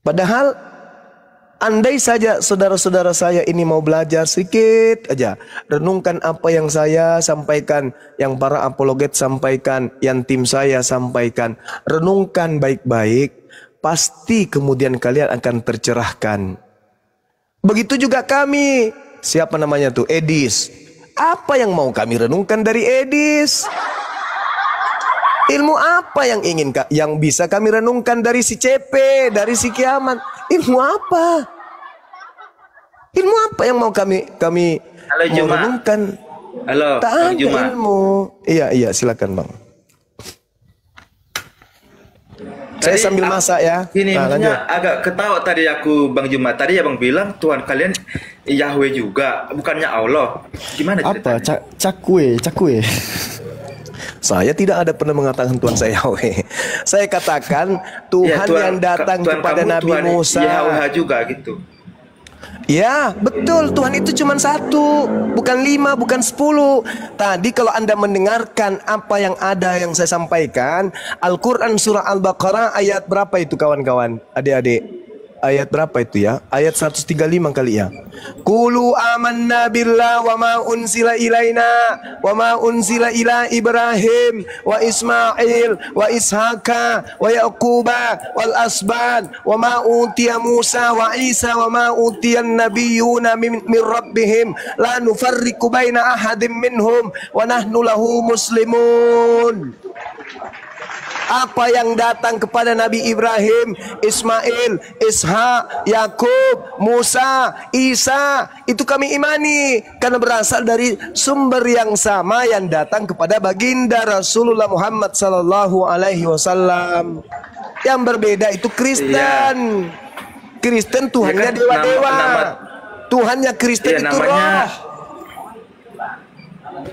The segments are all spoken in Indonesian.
Padahal andai saja saudara-saudara saya ini mau belajar sedikit aja, renungkan apa yang saya sampaikan, yang para apologet sampaikan, yang tim saya sampaikan, renungkan baik-baik, pasti kemudian kalian akan tercerahkan. Begitu juga kami, siapa namanya tuh, Edis. Apa yang mau kami renungkan dari Edis? Ilmu apa yang bisa kami renungkan dari si CP, dari si Kiamat? Ilmu apa? Ilmu apa yang mau kami Halo, mau renungkan? Halo, tak Bang ada Juma. ilmu. Iya, silakan Bang. Saya sambil masak ya. Ini Nah, maksudnya lanjut. agak ketawa tadi aku, Bang Juma. Tadi ya Bang bilang Tuhan kalian Yahweh juga, bukannya Allah. Gimana Apa? ceritanya? Cakwe. Saya tidak ada pernah mengatakan Tuhan saya Yahweh. Saya katakan Tuhan, yang datang Tuhan kepada kamu, Nabi Tuhan Musa. Yahweh juga gitu. Ya, betul. Tuhan itu cuma satu, bukan 5, bukan 10. Tadi kalau Anda mendengarkan apa yang ada yang saya sampaikan, Al-Quran surah Al-Baqarah ayat berapa itu kawan-kawan, adik-adik? Ayat berapa itu ya? Ayat 135 kali ya. Qulu amanna billah wa ma unzila ilaina wa ma unzila ila Ibrahim wa Ismail wa Ishaqa wa Yaquba wal asbad wa ma utiya Musa wa Isa wa ma utiya nabiyyuna min rabbihim la nufarriqu baina ahadin minhum wa nahnu lahu muslimun. Apa yang datang kepada Nabi Ibrahim, Ismail, Ishak, Yakub, Musa, Isa, itu kami imani karena berasal dari sumber yang sama yang datang kepada baginda Rasulullah Muhammad sallallahu alaihi wasallam. Yang berbeda itu Kristen. Kristen Tuhannya kan, dewa-dewa. nama- Tuhannya Kristen itu roh.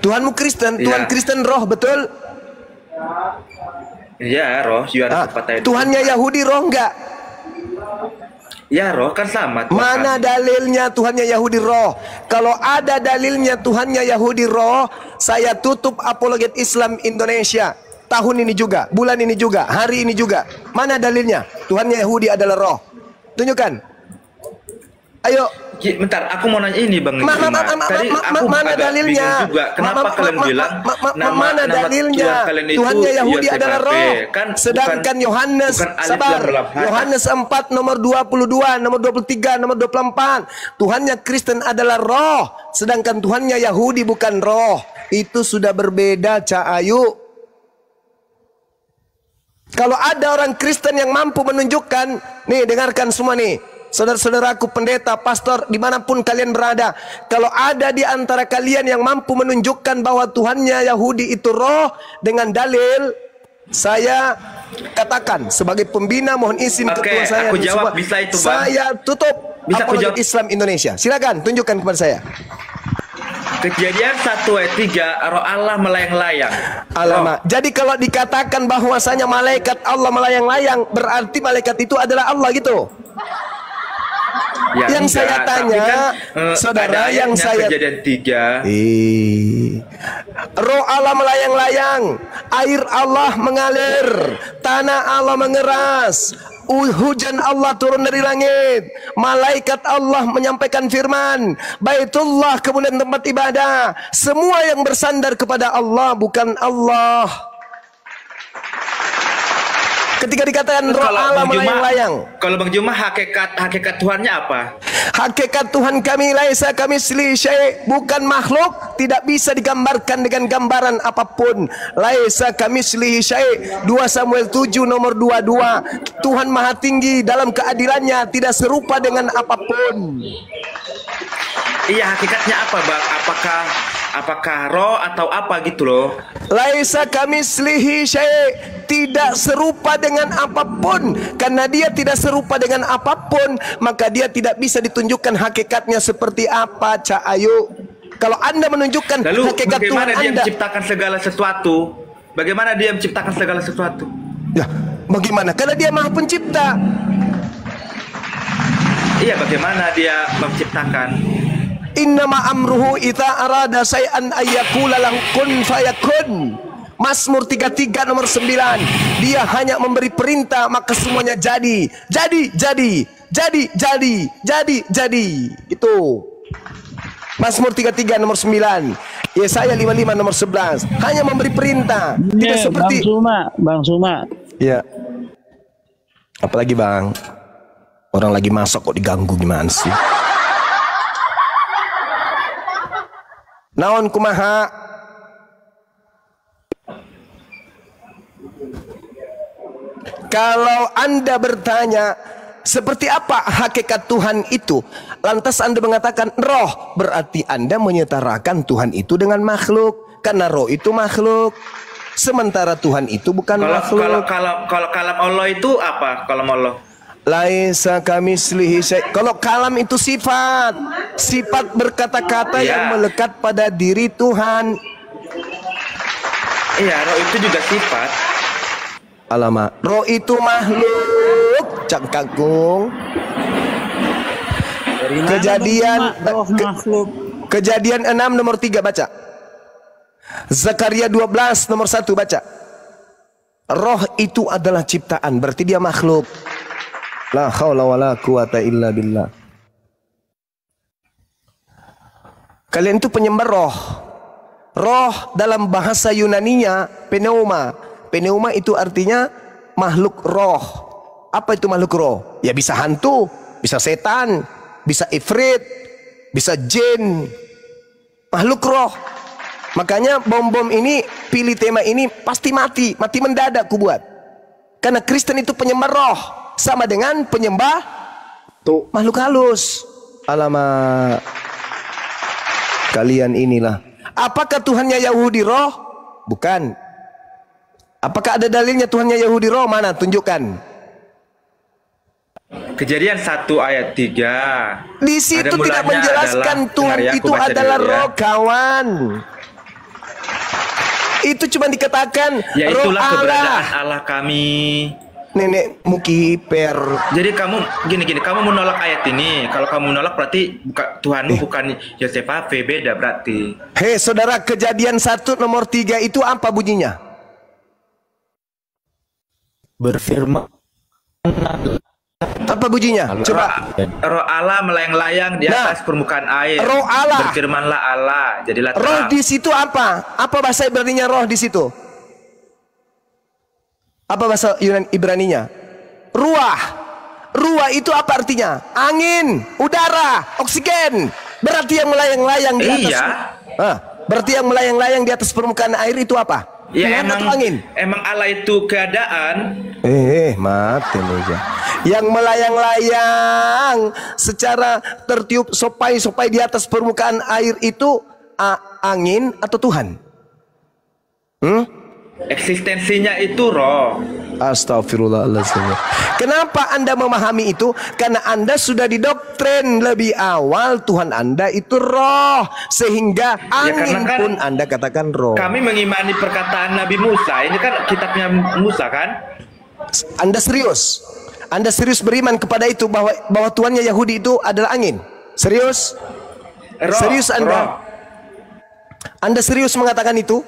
Tuhanmu Kristen, Tuhan Kristen roh, betul? Iya, roh, Tuhannya Yahudi roh enggak? Ya, roh kan sama Tuhan. Mana dalilnya Tuhannya Yahudi roh? Kalau ada dalilnya Tuhannya Yahudi roh, saya tutup apologet Islam Indonesia. Tahun ini juga, bulan ini juga, hari ini juga. Mana dalilnya Tuhannya Yahudi adalah roh? Tunjukkan. Ayo. Bentar, aku mau nanya ini Bang. Tadi aku mana dalilnya? Juga. Kenapa kalian bilang mana dalilnya? Tuhannya Yahudi adalah roh. Sedangkan Yohanes, sabar. Yohanes 4 nomor 22, nomor 23, nomor 24. Tuhannya Kristen adalah roh. Sedangkan Tuhannya Yahudi bukan roh. Itu sudah berbeda, Cak Ayu. Kalau ada orang Kristen yang mampu menunjukkan, nih dengarkan semua nih. Saudara-saudaraku, pendeta, pastor, dimanapun kalian berada, kalau ada di antara kalian yang mampu menunjukkan bahwa Tuhannya Yahudi itu roh dengan dalil, saya katakan sebagai pembina, mohon izin ketua saya, aku jawab, bisa itu, Bang. Saya tutup apologet Islam Indonesia. Silakan tunjukkan kepada saya. Kejadian 1 ayat 3, roh Allah melayang-layang. Alamak. Jadi kalau dikatakan bahwasanya malaikat Allah melayang-layang, berarti malaikat itu adalah Allah gitu. Ya, yang enggak, saya tanya, kan, saudara, yang saya kejadian 3. Roh Allah melayang-layang, air Allah mengalir, tanah Allah mengeras, hujan Allah turun dari langit, malaikat Allah menyampaikan firman, Baitullah kemudian tempat ibadah, semua yang bersandar kepada Allah bukan Allah. Ketika dikatakan roh Allah melayang-layang, kalau Bang Juma hakikat Tuhannya apa? Hakikat Tuhan kami laisa kamitslihi syai', bukan makhluk, tidak bisa digambarkan dengan gambaran apapun. Laisa kamitslihi syai'. 2 Samuel 7 nomor 22. Tuhan Maha Tinggi dalam keadilannya, tidak serupa dengan apapun. Iya, hakikatnya apa, Bang? Apakah roh atau apa gitu loh? Laisa kamitslihi syai', tidak serupa dengan apapun. Karena dia tidak serupa dengan apapun, maka dia tidak bisa ditunjukkan hakikatnya seperti apa, Cak Ayu. Kalau Anda menunjukkan hakikat Tuhan Anda, bagaimana dia menciptakan segala sesuatu? Ya, bagaimana? Karena dia Maha Pencipta. Iya, bagaimana dia menciptakan? Innama amruhu idza arada syai'an ayyakula lahu kun fayakun. Mazmur 33 nomor 9. Dia hanya memberi perintah maka semuanya jadi. Itu. Mazmur 33 nomor 9. Yesaya 55 nomor 11. Hanya memberi perintah. Tidak seperti Bang Suma. Ya. Apalagi Bang? Orang lagi masak kok diganggu gimana sih? Naon kumaha? Kalau Anda bertanya seperti apa hakikat Tuhan itu, lantas Anda mengatakan roh, berarti Anda menyetarakan Tuhan itu dengan makhluk, karena roh itu makhluk, sementara Tuhan itu bukan makhluk. Kalau kalam Allah itu apa? Kalam Allah. Laisa kamislihi syai'. Kalau kalam itu sifat berkata-kata yang melekat pada diri Tuhan. Iya, roh itu juga sifat. Alamak, roh itu makhluk, Cak Kakung. Kejadian 6 nomor 3 baca. Zakaria 12 nomor 1 baca. Roh itu adalah ciptaan, berarti dia makhluk. La haula wala quwata illa billah. Kalian itu penyembah roh. Roh dalam bahasa Yunaninya pneuma. Pneuma itu artinya makhluk roh. Apa itu makhluk roh? Ya bisa hantu, bisa setan, bisa ifrit, bisa jin. Makhluk roh. Makanya bom-bom ini pilih tema ini pasti mati mendadak ku buat. Karena Kristen itu penyembah roh. Sama dengan penyembah makhluk halus. Alamak, kalian inilah. Apakah Tuhannya Yahudi roh? Bukan. Apakah ada dalilnya Tuhannya Yahudi roh? Mana? Tunjukkan. Kejadian 1 ayat 3. Di situ tidak menjelaskan Tuhan itu adalah roh, kawan. Itu cuma dikatakan ya roh itulah Allah. Keberadaan Allah kami. Nenek Mukiper. Jadi kamu gini, kamu menolak ayat ini. Kalau kamu menolak berarti Tuhanmu bukan Yosef Ave, beda berarti. Hei saudara, Kejadian 1 nomor 3 itu apa bunyinya? Berfirman. Apa bunyinya? Coba. Roh Allah melayang-layang di atas permukaan air. Roh Allah. Berfirmanlah Allah, jadilah terang. Roh di situ apa? Apa bahasa Ibraninya roh di situ? Apa bahasa Ibraninya? Ruah. Ruah itu apa artinya? Angin, udara, oksigen. Berarti yang melayang-layang di atas. Iya. Berarti yang melayang-layang di atas permukaan air itu apa? Ya Tuhan atau angin? Emang Allah itu keadaan. Mati Meja. Yang melayang-layang secara tertiup sopai-sopai di atas permukaan air itu angin atau Tuhan? Eksistensinya itu roh. Astagfirullahaladzim. Kenapa Anda memahami itu? Karena Anda sudah didoktrin lebih awal Tuhan Anda itu roh, sehingga angin pun Anda katakan roh. Kami mengimani perkataan Nabi Musa. Ini kan kitabnya Musa kan? Anda serius? Anda serius beriman kepada itu bahwa Tuhannya Yahudi itu adalah angin? Serius? Roh, serius Anda? Roh. Anda serius mengatakan itu?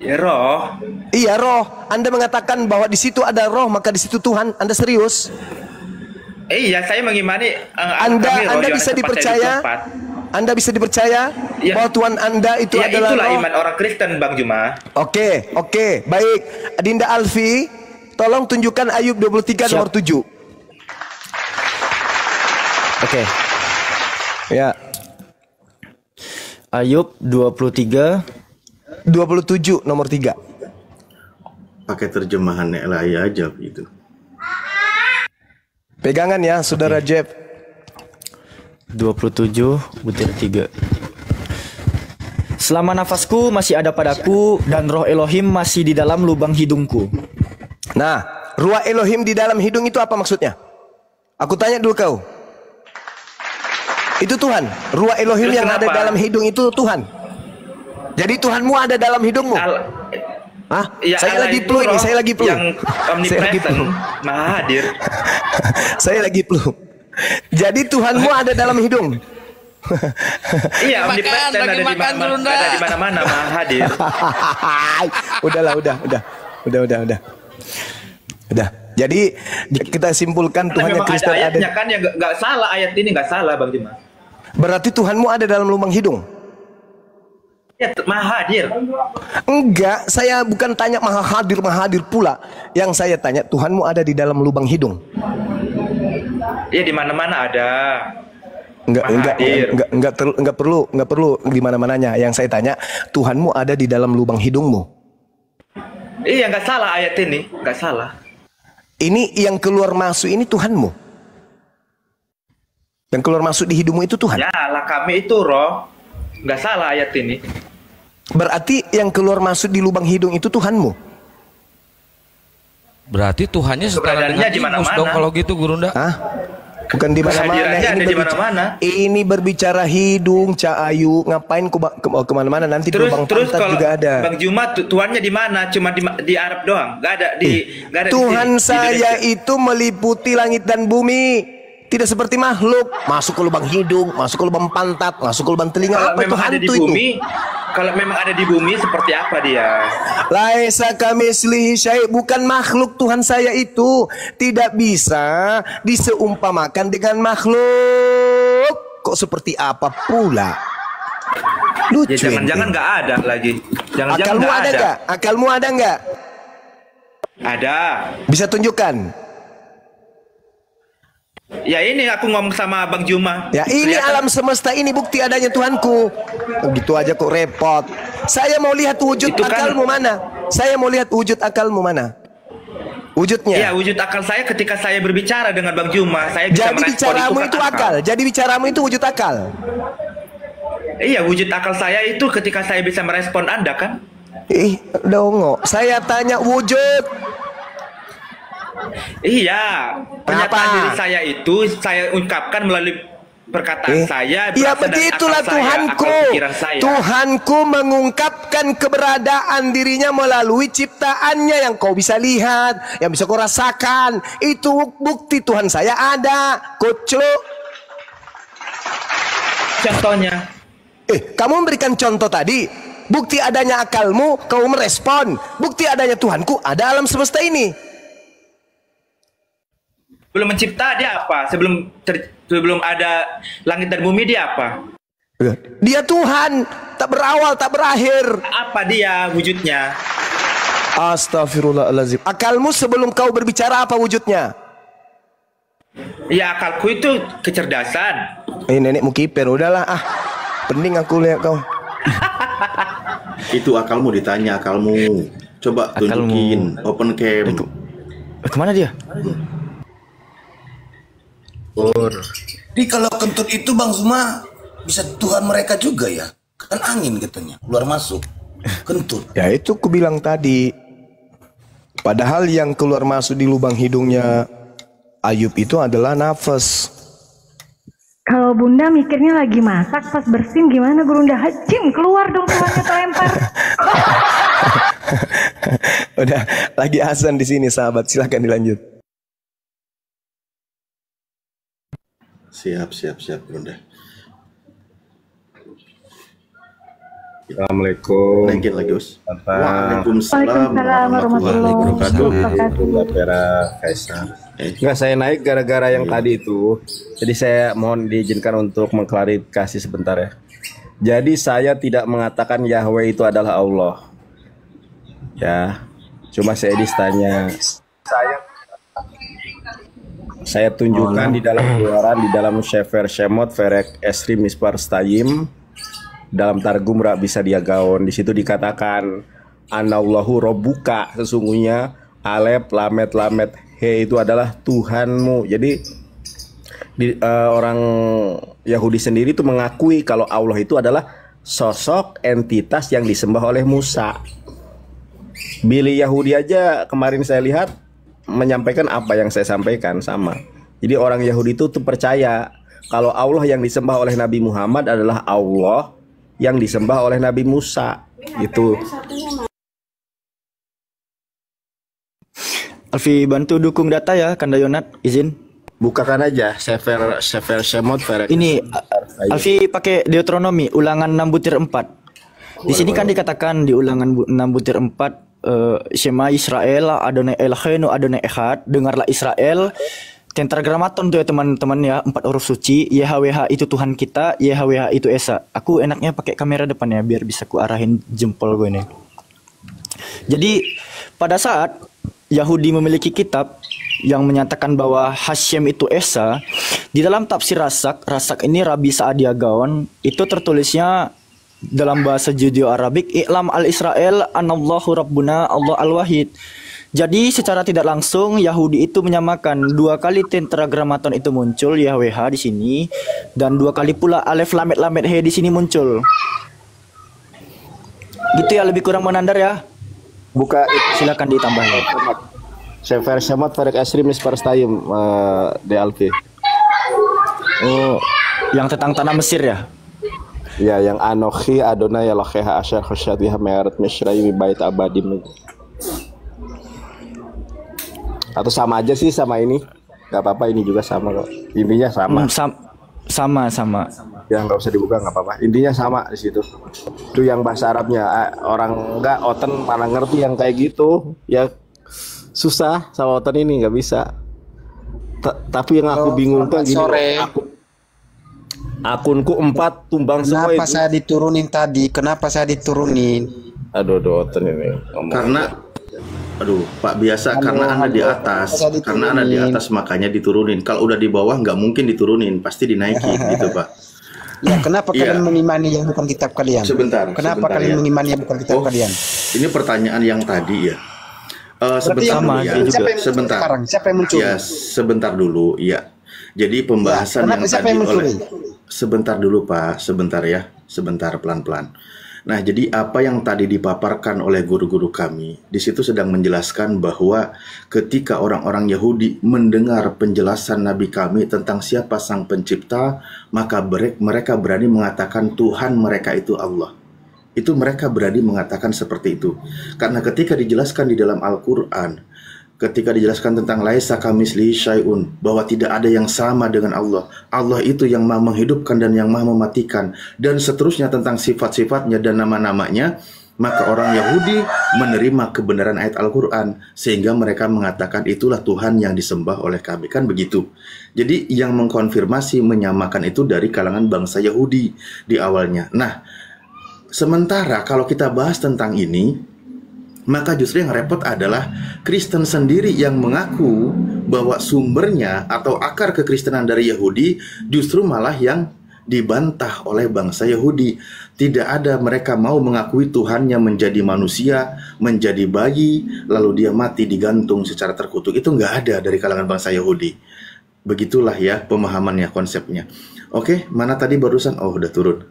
Ya roh. Iya roh. Anda mengatakan bahwa di situ ada roh, maka di situ Tuhan. Anda serius? Iya, saya mengimani. Anda bisa dipercaya? Anda bisa dipercaya bahwa Tuhan Anda itu adalah itulah roh? Iman orang Kristen, Bang Juma. Oke, baik. Dinda Alfi, tolong tunjukkan Ayub 23 nomor 7. Oke. Ya. Ayub 23 27 nomor 3. Pakai terjemahan Elai aja gitu. Pegangan ya, Saudara Jeff. 27 butir 3. Selama nafasku masih ada padaku dan roh Elohim masih di dalam lubang hidungku. Nah, ruah Elohim di dalam hidung itu apa maksudnya? Aku tanya dulu kau. Itu Tuhan. Ruah Elohim yang ada dalam hidung itu Tuhan. Jadi Tuhanmu ada dalam hidungmu. Ya, saya lagi flu ini, saya lagi flu. Yang omnipresent, maha hadir. Saya lagi flu. Jadi Tuhanmu ada dalam hidung. Iya, Lagi makan, omnipresent lagi ada di makan, mana, Gurunda. ada di mana-mana, Maha hadir. Udahlah, udah. Udah. Jadi kita simpulkan Karena Tuhan yang memang Kristen ada ada. ayatnya kan ya nggak salah, ayat ini nggak salah Bang Juma. Berarti Tuhanmu ada dalam lubang hidung? Ya, Maha hadir. Enggak, saya bukan tanya maha hadir pula. Yang saya tanya Tuhanmu ada di dalam lubang hidung? Iya, di mana-mana ada. Enggak perlu di mana-mananya. Yang saya tanya, Tuhanmu ada di dalam lubang hidungmu? Iya, nggak salah ayat ini, nggak salah. Ini yang keluar masuk ini Tuhanmu? Yang keluar masuk di hidungmu itu Tuhan? Ya, lah kami itu roh, nggak salah ayat ini. Berarti yang keluar masuk di lubang hidung itu Tuhanmu? Berarti Tuhannya setara Keberadaannya dengan di ingus mana-mana. dong kalau gitu Gurunda. Hah? Bukan di mana-mana. Kehadirannya ada di mana-mana. Ini berbicara hidung, Cak Ayu. Ngapain kemana-mana? Nanti Terus lubang terus pantat kalau juga ada. Bang Juma Tuhannya di mana? Cuma di Arab doang, nggak ada nggak ada di Tuhan sini, di saya Indonesia. itu meliputi langit dan bumi. Tidak seperti makhluk. Masuk ke lubang hidung, masuk ke lubang pantat, masuk ke lubang telinga. Kalau Apa itu memang ada di hantu itu? bumi, kalau memang ada di bumi seperti apa dia? Laisa kamislihi syai', bukan makhluk Tuhan saya itu. Tidak bisa diseumpamakan dengan makhluk. Kok seperti apa pula? Lucu. Ya jangan-jangan nggak ada lagi. Jangan-jangan Akalmu nggak ada ada. nggak? Akalmu ada nggak? Ada. Bisa tunjukkan. Ya ini aku ngomong sama Bang Juma. Ya ini Kelihatan- alam semesta ini bukti adanya Tuhanku. Begitu aja kok repot. Saya mau lihat wujud Itu kan- akalmu mana? Saya mau lihat wujud akalmu mana? Wujudnya. Iya, wujud akal saya ketika saya berbicara dengan Bang Juma, saya bisa Jadi merespon bicaramu kan itu akal. Jadi bicaramu itu wujud akal. Iya, wujud akal saya itu ketika saya bisa merespon Anda kan? Ih, dongo. Saya tanya wujud. Iya, pernyataan Apa? diri saya itu saya ungkapkan melalui perkataan saya. Ya berasal dari begitulah akal saya, Tuhanku. akal pikiran saya. Tuhanku mengungkapkan keberadaan dirinya melalui ciptaannya yang kau bisa lihat, yang bisa kau rasakan. Itu bukti Tuhan saya ada. Kucluk. Contohnya, Kamu memberikan contoh tadi. Bukti adanya akalmu, kau merespon. Bukti adanya Tuhanku ada alam semesta ini. belum mencipta dia apa? Sebelum ada langit dan bumi dia apa? Dia Tuhan, tak berawal, tak berakhir. Apa dia wujudnya? Astaghfirullahaladzim. Akalmu sebelum kau berbicara apa wujudnya? Ya akalku itu kecerdasan. Nenekmu kiper, udahlah pening aku lihat kau. Itu akalmu, ditanya akalmu. Coba tunjukin open cam. Kemana dia? Jadi kalau kentut itu Bang Zuma bisa Tuhan mereka juga ya? Kan angin katanya, keluar masuk. Kentut. Ya itu ku bilang tadi. Padahal yang keluar masuk di lubang hidungnya Ayub itu adalah nafas. Kalau Bunda mikirnya lagi masak pas bersin gimana Bunda? Hacim keluar dong tuannya terlempar. Udah lagi azan di sini sahabat, silakan dilanjut. Siap, Bunda. Assalamualaikum. Naikin lagi, Us. Waalaikumsalam warahmatullahi wabarakatuh. Pera Kaisar. Enggak, saya naik gara-gara yang tadi itu. Jadi saya mohon diizinkan untuk mengklarifikasi sebentar ya. Jadi saya tidak mengatakan Yahweh itu adalah Allah. Ya. Cuma saya tanya. Saya tunjukkan di dalam keluaran, di dalam Sefer Shemot, Verek Esri Mispar Stayim, dalam Targum bisa dia gaon. Di situ dikatakan Anallahu Robbuka, sesungguhnya Alef Lamet Lamet He itu adalah Tuhanmu. Jadi orang Yahudi sendiri itu mengakui kalau Allah itu adalah sosok entitas yang disembah oleh Musa. Billy Yahudi aja kemarin saya lihat menyampaikan apa yang saya sampaikan sama. Jadi orang Yahudi itu tuh percaya kalau Allah yang disembah oleh Nabi Muhammad adalah Allah yang disembah oleh Nabi Musa. Itu. Alfi bantu dukung data ya, Kanda Yonat, izin. Bukakan aja Sefer Shemot Verek. Ini Alfi pakai Deuteronomi ulangan 6 butir 4. Di sini kan dikatakan di ulangan 6 butir 4 Shema Israel Adonai Eloheinu Adonai Echad, dengarlah Israel. Tetragrammaton tuh ya teman-teman ya, 4 huruf suci. YHWH itu Tuhan kita, YHWH itu Esa. Aku enaknya pakai kamera depan ya biar bisa ku arahin jempol gue nih. Jadi pada saat Yahudi memiliki kitab yang menyatakan bahwa Hashem itu Esa, di dalam tafsir Rasak ini Rabi Sa'adia Gaon itu tertulisnya dalam bahasa Judeo-Arabik, I'lam al-Israel anallahu rabbuna Allah al-wahid. Jadi secara tidak langsung Yahudi itu menyamakan 2 kali tetragrammaton itu muncul YHWH di sini, dan 2 kali pula alef lamet lamet he di sini muncul. Gitu ya, lebih kurang menandar ya. Buka Silakan ditambahin. Sefer Shemot Ferek Esrim Mispar Stayim DLV. Oh, yang tentang tanah Mesir ya? Ya, yang Anochi Adonai Eloheha Asher Khosyatiha Me'eret Mishrai Bait Abadim. Atau sama aja sih sama ini? Gak apa-apa, ini juga sama kok. Intinya sama. Sama. Ya nggak usah dibuka, nggak apa-apa. Intinya sama di situ. Itu yang bahasa Arabnya. Orang nggak Oten mana ngerti yang kayak gitu. Ya susah sama Oten ini, nggak bisa. Tapi yang aku bingung tuh gini. Akunku 4 tumbang semua itu. Kenapa saya diturunin tadi? Kenapa saya diturunin? Aduh, Oten ini. Karena Pak biasa karena Anda di atas, karena Anda di atas makanya diturunin. Kalau udah di bawah nggak mungkin diturunin, pasti dinaikin gitu Pak. Ya, kenapa kalian mengimani yang bukan kitab kalian? Kenapa kalian mengimani yang bukan kitab kalian? Ini pertanyaan yang tadi ya. Sebentar dulu ya. Sebentar. Siapa yang mencuri? Ya, sebentar dulu ya. Jadi pembahasan yang tadi oleh sebentar dulu Pak, sebentar ya, sebentar pelan-pelan. Nah, jadi apa yang tadi dipaparkan oleh guru-guru kami, di situ sedang menjelaskan bahwa ketika orang-orang Yahudi mendengar penjelasan Nabi kami tentang siapa Sang Pencipta, maka mereka berani mengatakan Tuhan mereka itu Allah. Itu mereka berani mengatakan seperti itu. Karena ketika dijelaskan di dalam Al-Quran, ketika dijelaskan tentang laisa kamislihi syai'un, bahwa tidak ada yang sama dengan Allah. Allah itu yang maha menghidupkan dan yang maha mematikan, dan seterusnya tentang sifat-sifatnya dan nama-namanya, maka orang Yahudi menerima kebenaran ayat Al-Quran, sehingga mereka mengatakan itulah Tuhan yang disembah oleh kami. Kan begitu. Jadi yang mengkonfirmasi, menyamakan itu dari kalangan bangsa Yahudi di awalnya. Nah, sementara kalau kita bahas tentang ini, maka justru yang repot adalah Kristen sendiri yang mengaku bahwa sumbernya atau akar kekristenan dari Yahudi justru malah yang dibantah oleh bangsa Yahudi. Tidak ada, mereka mau mengakui Tuhannya menjadi manusia, menjadi bayi, lalu dia mati digantung secara terkutuk. Itu nggak ada dari kalangan bangsa Yahudi. Begitulah ya pemahamannya, konsepnya. Oke, mana tadi barusan? Oh, udah turun.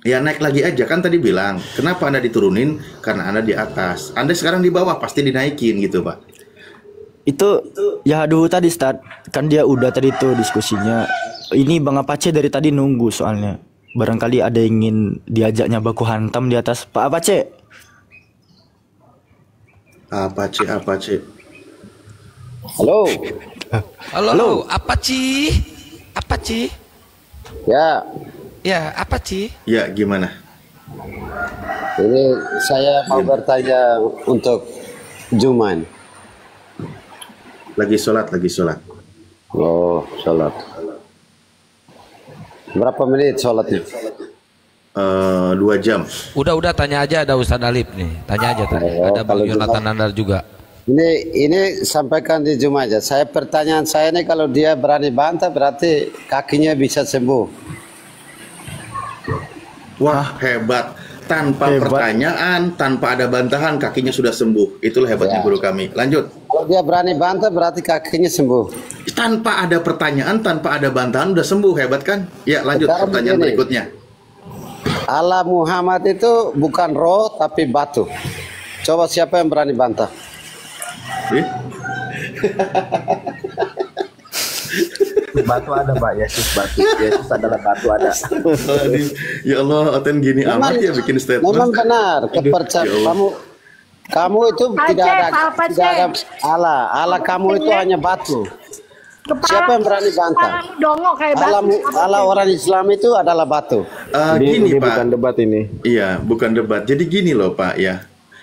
Ya naik lagi aja, kan tadi bilang kenapa Anda diturunin? Karena Anda di atas. Anda sekarang di bawah, pasti dinaikin gitu Pak. Itu ya aduh tadi start kan dia udah tadi tuh diskusinya. Ini Bang Apache dari tadi nunggu soalnya. Barangkali ada yang ingin diajaknya baku hantam di atas. Pak Apache. Apache. Halo. Halo. Apache. Ya, Apache. Ya gimana? Ini saya mau bertanya untuk Juman. Lagi sholat. Oh, sholat. Berapa menit sholatnya? 2 jam. Udah tanya aja, ada Ustadz Alif nih. Tanya aja tadi. Ada Bang Yonatan Nandar juga. Ini sampaikan di Jumat aja. Pertanyaan saya ini, kalau dia berani bantah berarti kakinya bisa sembuh. Wah, hebat. Tanpa pertanyaan, tanpa ada bantahan, kakinya sudah sembuh. Itulah hebatnya guru kami. Lanjut. Kalau dia berani bantah berarti kakinya sembuh. Tanpa ada pertanyaan, tanpa ada bantahan, udah sembuh. Hebat kan? Ya, lanjut. Sekarang pertanyaan begini. berikutnya. Allah Muhammad itu bukan roh tapi batu. Coba siapa yang berani bantah? Batu ada Pak, Yesus adalah batu ada. Ya Allah, Oten gini amat ya bikin statement. Memang benar, kepercayaan kamu itu tidak ada Allah kamu itu hanya batu. Siapa yang berani bantah? Kepalamu dongok kayak batu. Allah orang Islam itu adalah batu. Gini Pak. Bukan debat ini. Iya, bukan debat. Jadi gini loh Pak ya.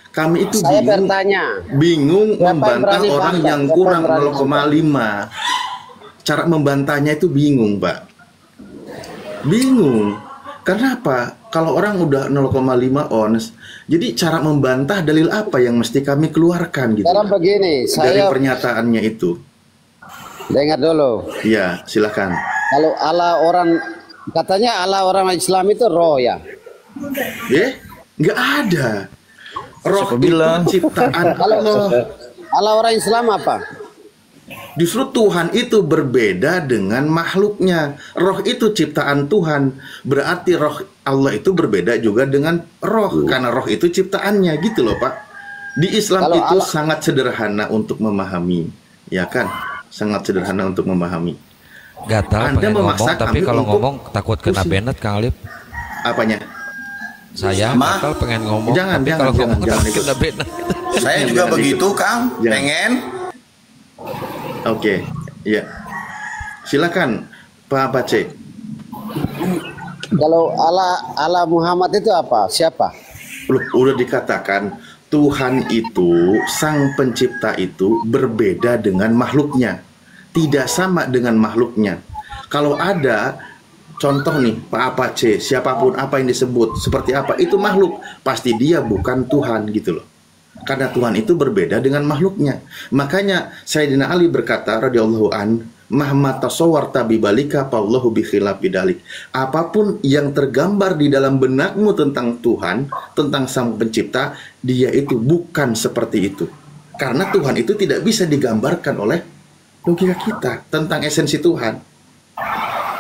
Kami itu Saya bertanya. bingung Siapa yang membantah berani orang bantah? yang Siapa kurang yang berani 0,5. Cara membantahnya itu bingung Pak. Bingung. Karena apa? Kalau orang udah 0,5 ons, jadi cara membantah dalil apa yang mesti kami keluarkan gitu? Sekarang begini, Dari saya pernyataannya itu. dengar dulu. Iya, silakan. Kalau Allah orang, katanya Allah orang Islam itu roh ya. Nggak ada. Roh Siapa itu bilang? ciptaan Allah. Allah orang Islam apa? Justru Tuhan itu berbeda dengan makhluknya. Roh itu ciptaan Tuhan. Berarti roh Allah itu berbeda juga dengan roh. Karena roh itu ciptaannya gitu loh Pak. Di Islam Kalau itu Allah- sangat sederhana untuk memahami. Ya kan? Sangat sederhana untuk memahami. Gatal Anda pengen ngomong, memaksa tapi kami kalau untuk ngomong takut kena pusing. banned Kang Alip. Apanya? Saya Ma? gatal pengen ngomong, Jangan, tapi jangan, kalau jangan, ngomong jangan takut ikut. kena banned. Saya juga Jangan begitu, ikut. Kang. Jangan. Pengen. Oke. Ya. Silakan Pak Pace. Kalau Allah Muhammad itu apa? Siapa? Loh, udah dikatakan Tuhan itu, sang pencipta itu berbeda dengan makhluknya. Tidak sama dengan makhluknya. Kalau ada contoh nih, Pak Apache, siapapun apa yang disebut, seperti apa, itu makhluk. Pasti dia bukan Tuhan gitu loh. Karena Tuhan itu berbeda dengan makhluknya. Makanya Sayyidina Ali berkata radhiyallahu an, mahma tasawwarta bibalika fallahu bi khilafi dalik. Apapun yang tergambar di dalam benakmu tentang Tuhan, tentang Sang Pencipta, dia itu bukan seperti itu. Karena Tuhan itu tidak bisa digambarkan oleh logika kita tentang esensi Tuhan.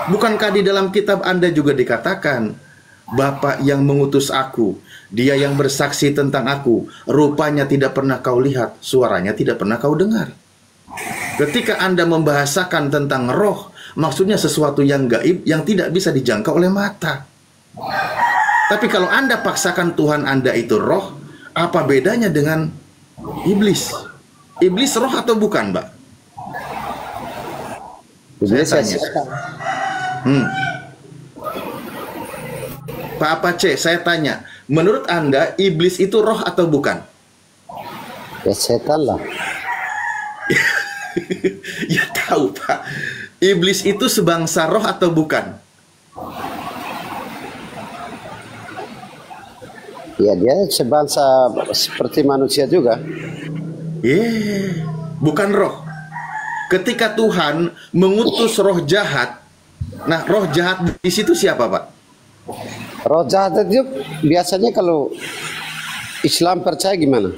Bukankah di dalam kitab Anda juga dikatakan, Bapa yang mengutus aku, dia yang bersaksi tentang aku, rupanya tidak pernah kau lihat, suaranya tidak pernah kau dengar. Ketika Anda membahasakan tentang roh, maksudnya sesuatu yang gaib yang tidak bisa dijangkau oleh mata. Tapi kalau Anda paksakan Tuhan Anda itu roh, apa bedanya dengan iblis? Iblis roh atau bukan, Mbak? Saya tanya. Pak Apache, saya tanya, menurut Anda iblis itu roh atau bukan? Ya setan lah. Ya tahu Pak. Iblis itu sebangsa roh atau bukan? Ya dia sebangsa seperti manusia juga. Bukan roh. Ketika Tuhan mengutus roh jahat, nah roh jahat di situ siapa Pak? Roh jahat itu biasanya kalau Islam percaya gimana?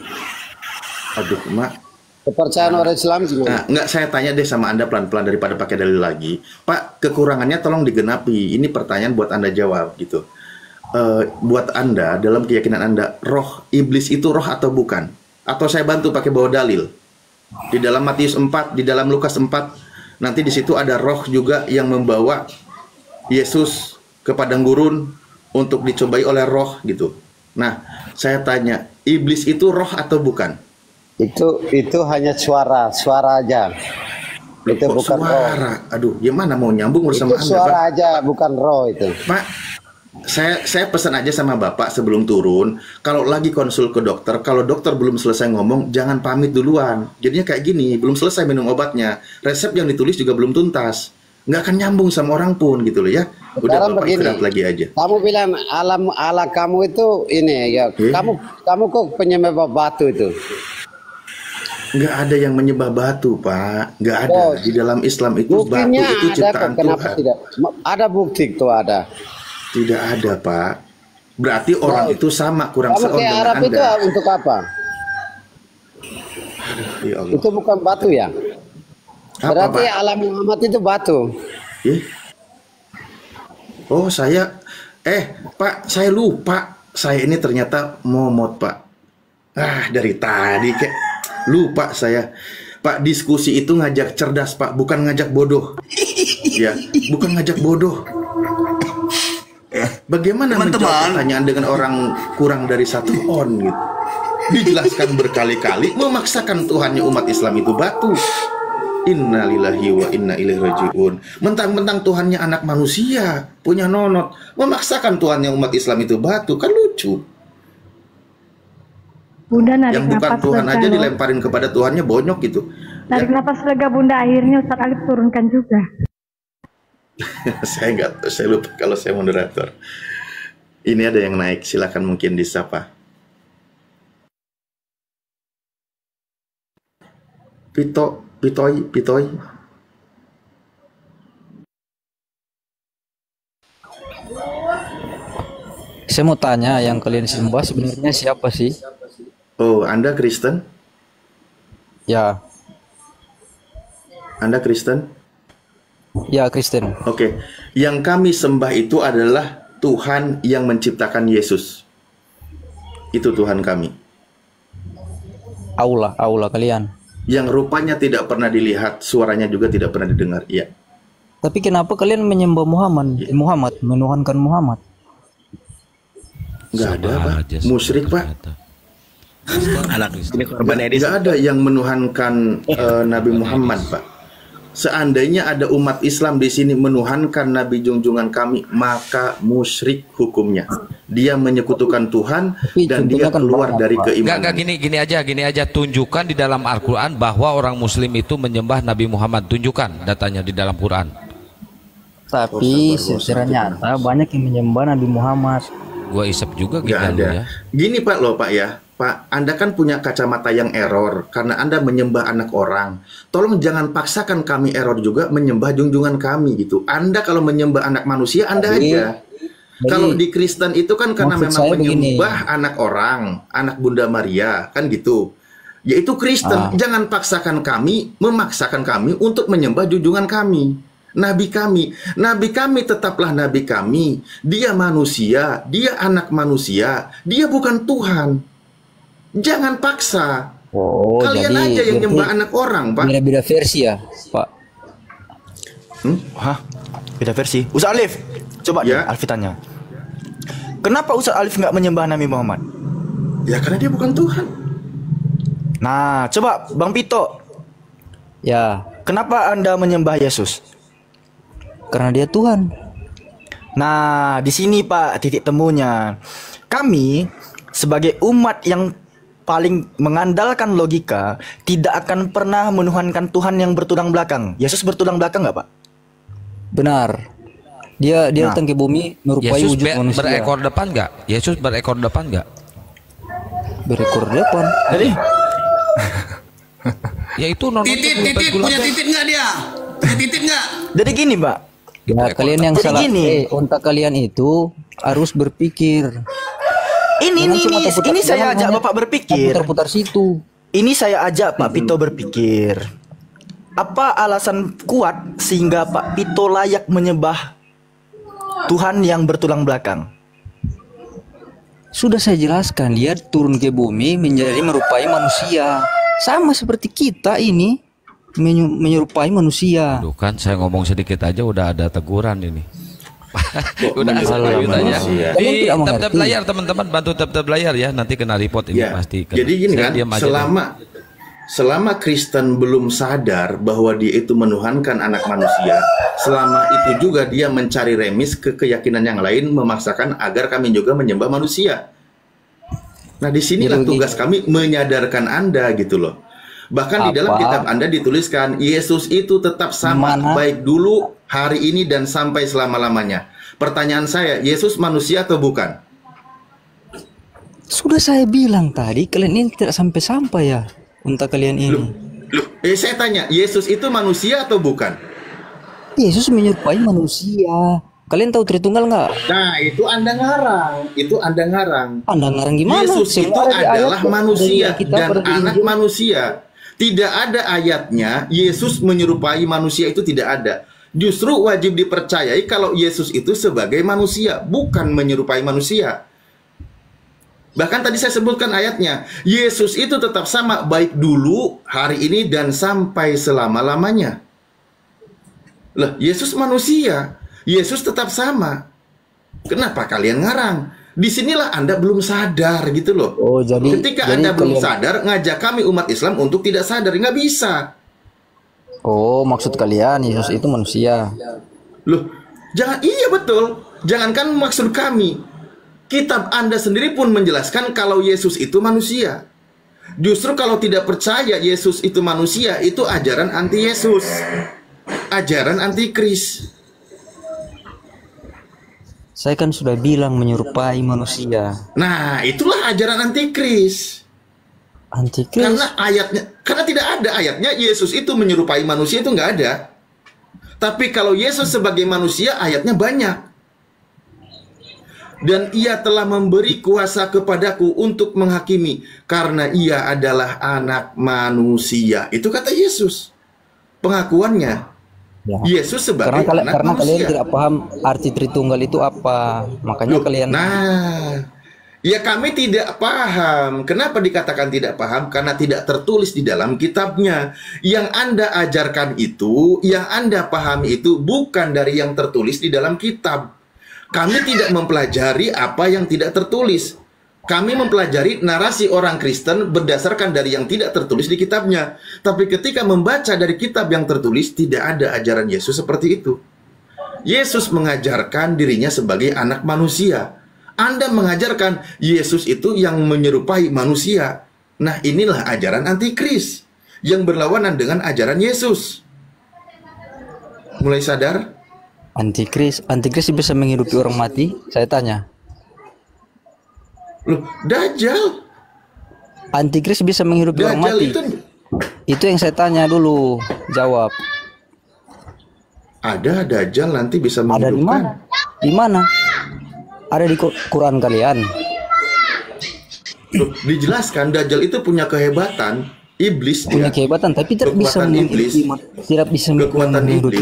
Aduh, Mak. Kepercayaan orang Islam gimana? Nah, enggak, saya tanya deh sama Anda pelan-pelan daripada pakai dalil lagi. Pak, kekurangannya tolong digenapi. Ini pertanyaan buat Anda jawab gitu. Buat Anda, dalam keyakinan Anda, roh iblis itu roh atau bukan? Atau saya bantu pakai bawa dalil. Di dalam Matius 4, di dalam Lukas 4, nanti di situ ada roh juga yang membawa Yesus ke padang gurun untuk dicobai oleh roh gitu. Nah, saya tanya, iblis itu roh atau bukan? Itu hanya suara aja. Itu Kok bukan roh. suara? Aduh, gimana mau nyambung bersama Itu Anda, suara Pak? aja, bukan roh itu. Pak, saya pesan aja sama Bapak sebelum turun, kalau lagi konsul ke dokter, kalau dokter belum selesai ngomong, jangan pamit duluan. Jadinya kayak gini, belum selesai minum obatnya, resep yang ditulis juga belum tuntas. Nggak akan nyambung sama orang pun gitu loh ya. Udah Sekarang Bapak begini, istirahat lagi aja. Kamu bilang ala kamu itu ini ya. Kamu kok penyembah batu itu? Nggak ada yang menyembah batu, Pak. Nggak ada. Oh, Di dalam Islam itu batu buktinya itu ada ciptaan kok. Kenapa Tuhan. tidak? Ada bukti itu ada. Tidak ada, Pak. Berarti orang itu sama, kurang Kamu seorang ke dengan Arab Anda. itu untuk apa? Ya Allah. Itu bukan batu ya? Apa, Berarti Pak? alam Muhammad itu batu. Oh, saya Pak, saya lupa. Saya ini ternyata momot, Pak. Dari tadi kayak lupa saya. Pak, diskusi itu ngajak cerdas, Pak, bukan ngajak bodoh. Ya, bukan ngajak bodoh. Bagaimana menjawab pertanyaan dengan orang kurang dari 1 on gitu? Dijelaskan berkali-kali, memaksakan Tuhannya umat Islam itu batu. Innalillahi wa inna ilaihi rajiun. Mentang-mentang Tuhannya anak manusia, punya nonot, memaksakan Tuhannya umat Islam itu batu, kan lucu. Bunda narik Yang bukan napas Tuhan lega aja loh. dilemparin kepada Tuhannya, bonyok gitu. Narik napas lega Bunda, akhirnya Ustaz Alif turunkan juga. Saya lupa kalau saya moderator. Ini ada yang naik, silakan mungkin disapa. Pitoy. Saya mau tanya, yang kalian sembah sebenarnya siapa sih? Oh, Anda Kristen? Ya, Anda Kristen? ya Kristen. Oke. Yang kami sembah itu adalah Tuhan yang menciptakan Yesus. Itu Tuhan kami. Allah kalian. Yang rupanya tidak pernah dilihat, suaranya juga tidak pernah didengar. Iya. Tapi kenapa kalian menyembah Muhammad, menuhankan Muhammad? Nggak ada, Pak. aja Musyrik, Pak. Anak ini korban edis. Nggak ada yang menuhankan Nabi Muhammad, Pak. Seandainya ada umat Islam di sini menuhankan Nabi junjungan kami, maka musyrik hukumnya. Dia menyekutukan Tuhan dan dia keluar dari keimanan. Enggak, gini aja tunjukkan di dalam Al-Qur'an bahwa orang muslim itu menyembah Nabi Muhammad. Tunjukkan datanya di dalam Quran. Tapi secara nyata banyak yang menyembah Nabi Muhammad. Gua isep juga Nggak ada. ya. Gini Pak loh Pak ya. Pak, Anda kan punya kacamata yang error karena Anda menyembah anak orang. Tolong jangan paksakan kami error juga menyembah junjungan kami gitu. Anda kalau menyembah anak manusia Anda aja. Kalau di Kristen itu kan karena memang menyembah anak orang, anak Bunda Maria, kan gitu. Yaitu Kristen. Jangan paksakan kami, memaksakan kami untuk menyembah junjungan kami. Nabi kami tetaplah nabi kami. Dia manusia, dia anak manusia, dia bukan Tuhan. Jangan paksa. Oh, kalian jadi aja yang nyembah anak orang, Pak. Beda-beda versi ya, Pak. Hah? Beda versi. Ustaz Alif, coba Ya. deh Alif tanya. Kenapa Ustaz Alif nggak menyembah Nabi Muhammad? Ya karena dia bukan Tuhan. Nah, coba Bang Pito. Ya, Kenapa Anda menyembah Yesus? karena dia Tuhan. Nah, di sini Pak titik temunya. Kami sebagai umat yang paling mengandalkan logika tidak akan pernah menuhankan Tuhan yang bertulang belakang. Yesus bertulang belakang nggak Pak? Benar. Dia datang ke bumi merupai Yesus wujud manusia. berekor depan nggak? Yesus berekor depan nggak? Berekor depan. Jadi Ya itu Titit, punya titit nggak dia? Punya titit nggak? jadi gini Pak. Ya, kalian yang Jadi salah. gini. Otak kalian itu harus berpikir. Ini saya ajak Bapak berpikir. Putar-putar situ. Ini saya ajak Pak Pito berpikir. Apa alasan kuat sehingga Pak Pito layak menyembah Tuhan yang bertulang belakang? Sudah saya jelaskan, dia turun ke bumi menjadi merupai manusia. Sama seperti kita ini menyerupai manusia. Aduh kan saya ngomong sedikit aja udah ada teguran ini. Udah asal menyerupai lanjut aja. manusia? Di Kalian tidak tab-tab mengerti. layar teman-teman, bantu tab-tab layar ya, nanti kena report ini Ya. pasti. Jadi gini Saya kan, diam aja deh. selama Kristen belum sadar bahwa dia itu menuhankan anak manusia, selama itu juga dia mencari remis ke keyakinan yang lain, memaksakan agar kami juga menyembah manusia. Nah, disinilah tugas kami menyadarkan Anda gitu loh. Bahkan di dalam kitab Anda dituliskan Yesus itu tetap sama baik dulu, hari ini dan sampai selama-lamanya. Pertanyaan saya, Yesus manusia atau bukan? Sudah saya bilang tadi, kalian ini tidak sampai-sampai ya untuk kalian ini. Saya tanya, Yesus itu manusia atau bukan? Yesus menyerupai manusia. Kalian tahu Tritunggal nggak? Nah, itu Anda ngarang. Anda ngarang gimana? Yesus itu Semua ada di adalah ayat manusia dari kita dan pada di anak Injil. manusia. Tidak ada ayatnya Yesus menyerupai manusia, itu tidak ada. Justru wajib dipercayai kalau Yesus itu sebagai manusia, bukan menyerupai manusia. Bahkan tadi saya sebutkan ayatnya, Yesus itu tetap sama baik dulu, hari ini dan sampai selama-lamanya. Lah, Yesus manusia, Yesus tetap sama. Kenapa kalian ngarang? Disinilah Anda belum sadar gitu loh. Oh, jadi ketika Anda belum sadar, ngajak kami umat Islam untuk tidak sadar, nggak bisa. Oh, maksud kalian Yesus itu manusia. Loh, iya betul. Jangankan maksud kami. Kitab Anda sendiri pun menjelaskan kalau Yesus itu manusia. Justru kalau tidak percaya Yesus itu manusia, itu ajaran anti Yesus. Ajaran anti Kris. Saya kan sudah bilang menyerupai manusia. Nah, itulah ajaran antikris. Antikris. Karena tidak ada ayatnya Yesus itu menyerupai manusia, itu nggak ada. Tapi kalau Yesus sebagai manusia, ayatnya banyak. Dan ia telah memberi kuasa kepadaku untuk menghakimi, karena ia adalah anak manusia. Itu kata Yesus. Pengakuannya. Ya. Yesus sebagai anak karena manusia. kalian tidak paham arti Tritunggal itu apa, makanya kalian. Nah, ya kami tidak paham. Kenapa dikatakan tidak paham? Karena tidak tertulis di dalam kitabnya. Yang Anda ajarkan itu, yang Anda pahami itu bukan dari yang tertulis di dalam kitab. Kami tidak mempelajari apa yang tidak tertulis. Kami mempelajari narasi orang Kristen berdasarkan dari yang tidak tertulis di kitabnya. Tapi ketika membaca dari kitab yang tertulis, tidak ada ajaran Yesus seperti itu. Yesus mengajarkan dirinya sebagai anak manusia. Anda mengajarkan Yesus itu yang menyerupai manusia. Nah, inilah ajaran antikris yang berlawanan dengan ajaran Yesus. Mulai sadar? Antikris bisa menghidupi orang mati? Saya tanya. Loh, Dajjal. Antikris bisa menghidupi orang mati. Itu yang saya tanya dulu. Jawab. Ada Dajjal nanti bisa menghidupkan. Ada di mana? Di mana? Ada di Quran kalian. Loh, dijelaskan Dajjal itu punya kehebatan iblis. Punya kehebatan, tapi tidak bisa menghidupi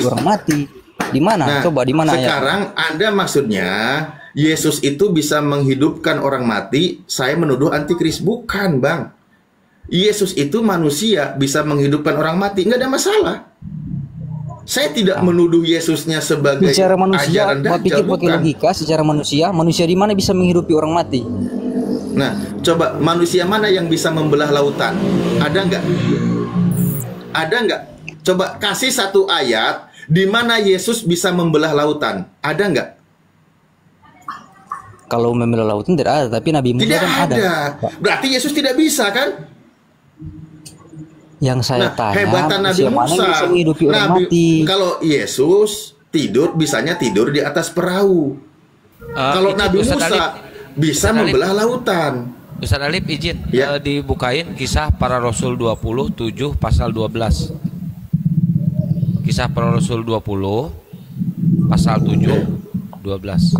orang mati. Di mana? Nah, coba di mana ya? Sekarang Anda maksudnya Yesus itu bisa menghidupkan orang mati. Saya menuduh antikris. Bukan, Bang. Yesus itu manusia, bisa menghidupkan orang mati, nggak ada masalah. Saya tidak menuduh Yesusnya sebagai secara manusia, ajaran Dajjal, pikir pakai logika. Secara manusia di mana bisa menghidupi orang mati? Nah, coba manusia mana yang bisa membelah lautan? Ada nggak? Ada nggak? Coba kasih satu ayat di mana Yesus bisa membelah lautan. Ada nggak? Kalau membelah lautan tidak ada, tapi Nabi Musa tidak kan ada. Berarti Yesus tidak bisa kan? Yang saya tanya, hebatan Nabi Musa. Kalau Yesus tidur, bisanya tidur di atas perahu. Kalau Nabi Musa bisa membelah lautan. Ustaz Alif izin dibukain Kisah Para Rasul 27 pasal 12. Kisah Para Rasul 20 pasal 7 12.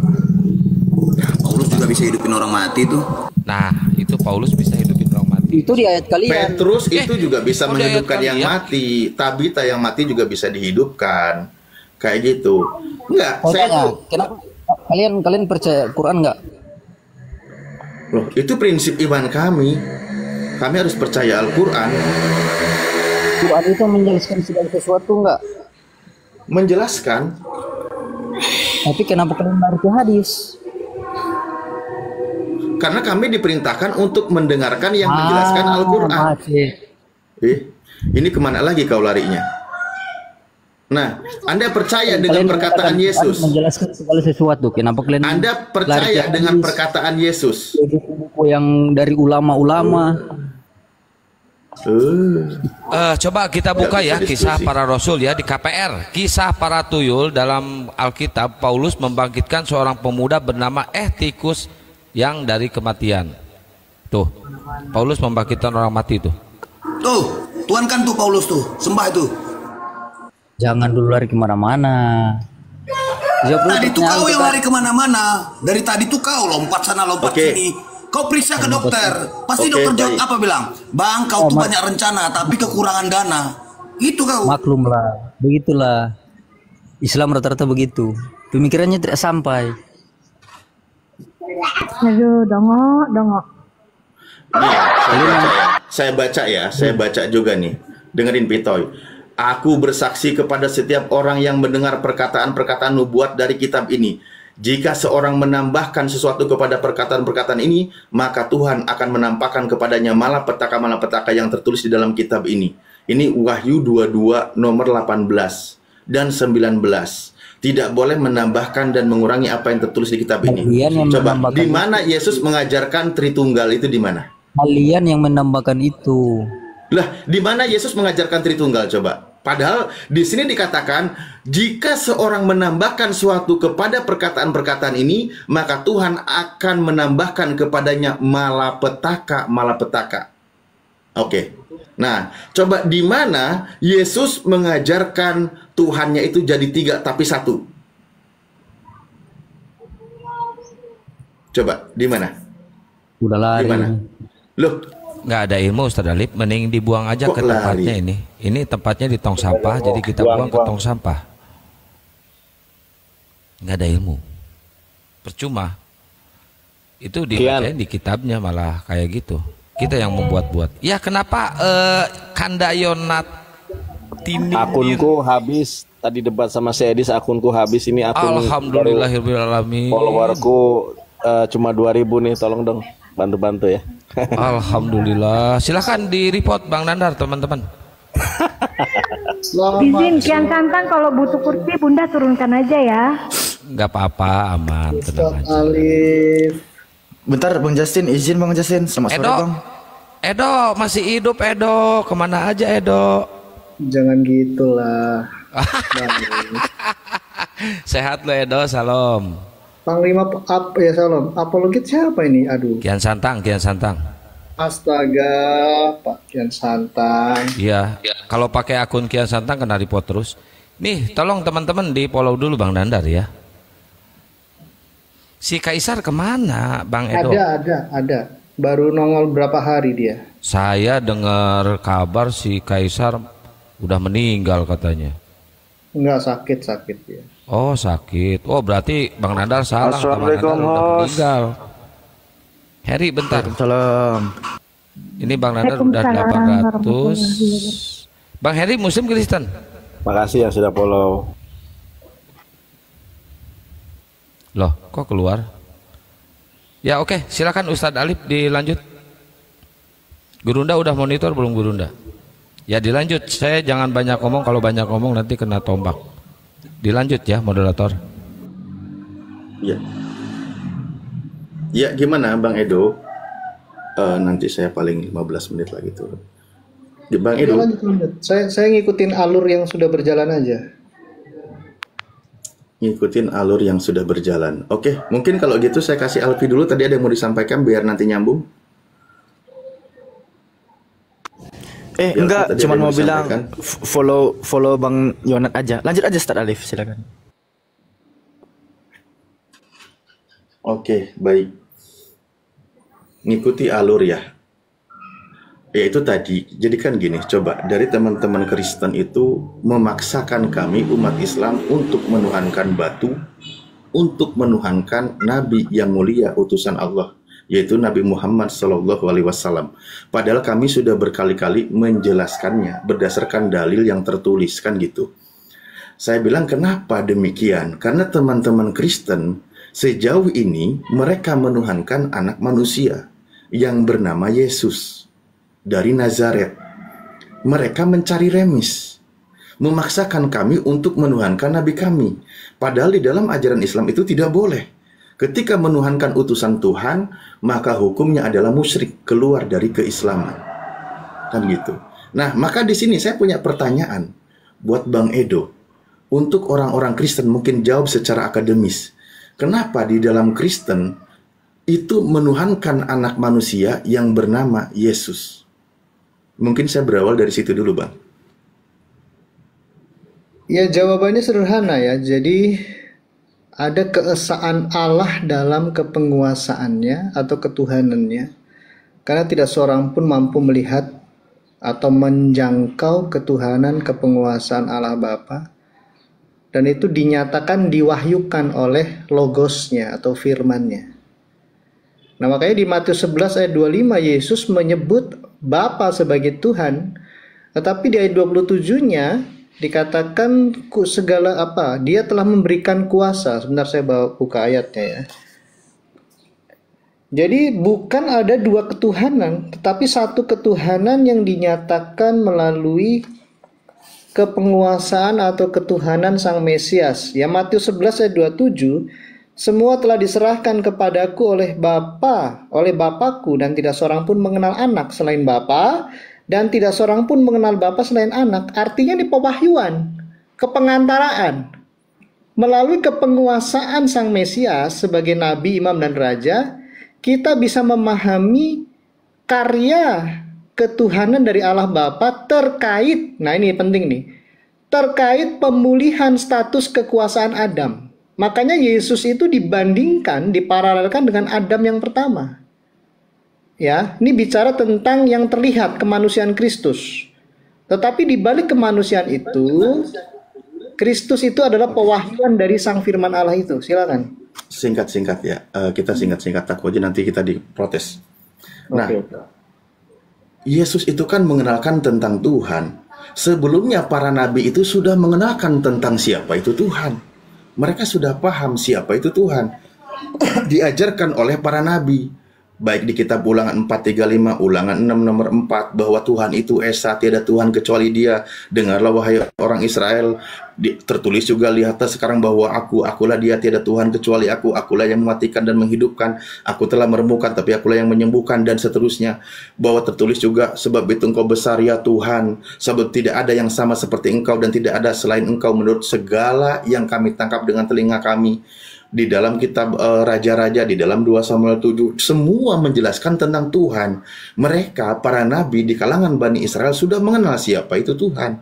Paulus juga bisa hidupin orang mati tuh. Nah, itu Paulus bisa hidupin orang mati. Itu di ayat kalian. Petrus itu juga bisa menghidupkan yang mati. Tabita yang mati juga bisa dihidupkan. Kayak gitu. Enggak, kenapa kalian percaya Quran enggak? Loh, itu prinsip iman kami. Kami harus percaya Al-Quran. Quran itu menjelaskan segala sesuatu enggak? Menjelaskan. Tapi kenapa kalian lari ke hadis? Karena kami diperintahkan untuk mendengarkan yang menjelaskan Al-Quran. Ini kemana lagi kau larinya? Nah, Anda percaya dengan perkataan Yesus? Menjelaskan segala sesuatu. Kenapa kalian? Anda percaya dengan perkataan Yesus? Buku yang dari ulama-ulama. Coba kita buka ya Kisah Para Rasul ya di KPR. Kisah Para Tuyul dalam Alkitab. Paulus membangkitkan seorang pemuda bernama Ehtikus yang dari kematian. Tuh, Paulus membangkitkan orang mati tuh. Tuh, Tuhan kan tuh Paulus tuh, sembah itu. Jangan dulu lari kemana-mana. Tadi tuh kau yang lari kemana-mana. Dari tadi tuh kau lompat sana lompat sini. Kau periksa ke dokter. Pasti dokter jawab apa bilang? Bang, kau tuh banyak rencana tapi kekurangan dana. Itu kau. Maklumlah, begitulah. Islam rata-rata begitu. Pemikirannya tidak sampai. Aduh, dongok. Saya baca juga nih. Dengerin Pitoy. Aku bersaksi kepada setiap orang yang mendengar perkataan-perkataan nubuat dari kitab ini. Jika seorang menambahkan sesuatu kepada perkataan-perkataan ini, maka Tuhan akan menampakkan kepadanya malapetaka yang tertulis di dalam kitab ini. Ini Wahyu 22 nomor 18 dan 19. Tidak boleh menambahkan dan mengurangi apa yang tertulis di kitab ini. Coba, di mana Yesus mengajarkan Tritunggal itu di mana? Kalian yang menambahkan itu. Lah, di mana Yesus mengajarkan Tritunggal coba? Padahal di sini dikatakan jika seorang menambahkan suatu kepada perkataan-perkataan ini, maka Tuhan akan menambahkan kepadanya malapetaka. Oke. Nah, coba di mana Yesus mengajarkan Tuhannya itu jadi 3 tapi 1? Coba, di mana? Udah lari. Di mana? Loh, nggak ada ilmu Ustaz Alif, mending dibuang aja ke tempatnya ini. Ini tempatnya di tong sampah, jadi kita buang ke tong sampah. Nggak ada ilmu. Percuma. Itu dibacain di kitabnya malah kayak gitu. Kita yang membuat-buat. Ya kenapa Kandayonat Tini akunku habis tadi debat sama si Edis, akunku habis ini akun. Alhamdulillahirobbilalamin. Followerku cuma 2000 nih, tolong dong bantu-bantu ya. Alhamdulillah. Silahkan di report Bang Nandar teman-teman. Izin Kian Santang kalau butuh kursi Bunda turunkan aja ya. Nggak apa-apa, aman, tenang aja. Alif. Bentar Bang Justin, izin Bang Justin. Selamat sore Bang. Edo masih hidup Edo, kemana aja Edo? Jangan gitulah. Sehat lo Edo, salam. Panglima ya salam. Apologit siapa ini? Aduh. Kian Santang. Astaga, Pak Kian Santang. Iya. Kalau pakai akun Kian Santang kena report terus. Nih, tolong teman-teman di follow dulu Bang Nandar ya. Si Kaisar kemana, Bang Edo? Ada. Baru nongol berapa hari dia? Saya dengar kabar si Kaisar udah meninggal katanya. Enggak, sakit dia. Oh sakit. Oh berarti Bang Nandar salah. Assalamualaikum udah meninggal. Heri bentar. Salam. Ini Bang Nandar udah 800. Bang Heri Muslim Kristen? Makasih yang sudah follow. Loh kok keluar? Ya oke, silakan Ustadz Alif dilanjut. Gurunda udah monitor belum Gurunda? Ya dilanjut. Saya jangan banyak ngomong, kalau banyak ngomong nanti kena tombak. Dilanjut ya moderator. Ya. Ya gimana Bang Edo? Nanti saya paling 15 menit lagi turun. Ya, Bang Edo. Lanjut. Saya ngikutin alur yang sudah berjalan aja. Ngikutin alur yang sudah berjalan. Oke, mungkin kalau gitu saya kasih Alfi dulu. Tadi ada yang mau disampaikan biar nanti nyambung. Enggak, cuma mau bilang follow Bang Yonat aja. Lanjut aja Ustaz Alif, silakan. Oke, baik. Ngikuti alur ya. Ya itu tadi. Jadi kan gini, coba dari teman-teman Kristen itu memaksakan kami umat Islam untuk menuhankan batu, untuk menuhankan Nabi yang mulia utusan Allah, yaitu Nabi Muhammad SAW. Padahal kami sudah berkali-kali menjelaskannya berdasarkan dalil yang tertulis kan gitu. Saya bilang kenapa demikian? Karena teman-teman Kristen sejauh ini mereka menuhankan anak manusia yang bernama Yesus dari Nazaret. Mereka mencari remis, memaksakan kami untuk menuhankan Nabi kami. Padahal di dalam ajaran Islam itu tidak boleh. Ketika menuhankan utusan Tuhan, maka hukumnya adalah musyrik, keluar dari keislaman. Kan gitu. Nah, maka di sini saya punya pertanyaan buat Bang Edo. Untuk orang-orang Kristen mungkin jawab secara akademis. Kenapa di dalam Kristen itu menuhankan anak manusia yang bernama Yesus? Mungkin saya berawal dari situ dulu, Bang. Ya, jawabannya sederhana ya. Jadi ada keesaan Allah dalam kepenguasaannya atau ketuhanannya. Karena tidak seorang pun mampu melihat atau menjangkau ketuhanan kepenguasaan Allah Bapa. Dan itu dinyatakan, diwahyukan oleh logosnya atau firmannya. Nah makanya di Matius 11 ayat 25 Yesus menyebut Bapa sebagai Tuhan. Tetapi di ayat 27-nya dikatakan segala apa? Dia telah memberikan kuasa. Sebentar saya buka ayatnya ya. Jadi bukan ada dua ketuhanan, tetapi satu ketuhanan yang dinyatakan melalui kepenguasaan atau ketuhanan Sang Mesias. Ya, Matius 11 ayat 27, semua telah diserahkan kepadaku oleh Bapa-Ku, dan tidak seorang pun mengenal anak selain Bapa, dan tidak seorang pun mengenal Bapa selain anak. Artinya di pewahyuan, kepengantaraan. Melalui kepenguasaan Sang Mesias sebagai Nabi, Imam, dan Raja, kita bisa memahami karya ketuhanan dari Allah Bapa terkait, nah ini penting nih, terkait pemulihan status kekuasaan Adam. Makanya Yesus itu dibandingkan, diparalelkan dengan Adam yang pertama. Ya, ini bicara tentang yang terlihat, kemanusiaan Kristus. Tetapi di balik kemanusiaan itu, Kristus itu adalah pewahyuan dari Sang Firman Allah itu. Silakan. Singkat-singkat ya, kita singkat-singkat, takut aja nanti kita diprotes. Nah, Yesus itu kan mengenalkan tentang Tuhan. Sebelumnya para nabi itu sudah mengenalkan tentang siapa itu Tuhan. Mereka sudah paham siapa itu Tuhan. Diajarkan oleh para nabi. Baik di kitab Ulangan 4:35, Ulangan 6 nomor 4, bahwa Tuhan itu Esa, tiada Tuhan kecuali Dia. Dengarlah wahai orang Israel. Tertulis juga, lihatlah sekarang bahwa akulah Dia, tiada Tuhan kecuali akulah yang mematikan dan menghidupkan, aku telah meremukkan tapi akulah yang menyembuhkan, dan seterusnya. Bahwa tertulis juga, sebab itu Engkau besar ya Tuhan, sebab tidak ada yang sama seperti Engkau dan tidak ada selain Engkau menurut segala yang kami tangkap dengan telinga kami. Di dalam kitab Raja-Raja, di dalam 2 Samuel 7, semua menjelaskan tentang Tuhan. Mereka, para nabi di kalangan Bani Israel sudah mengenal siapa itu Tuhan.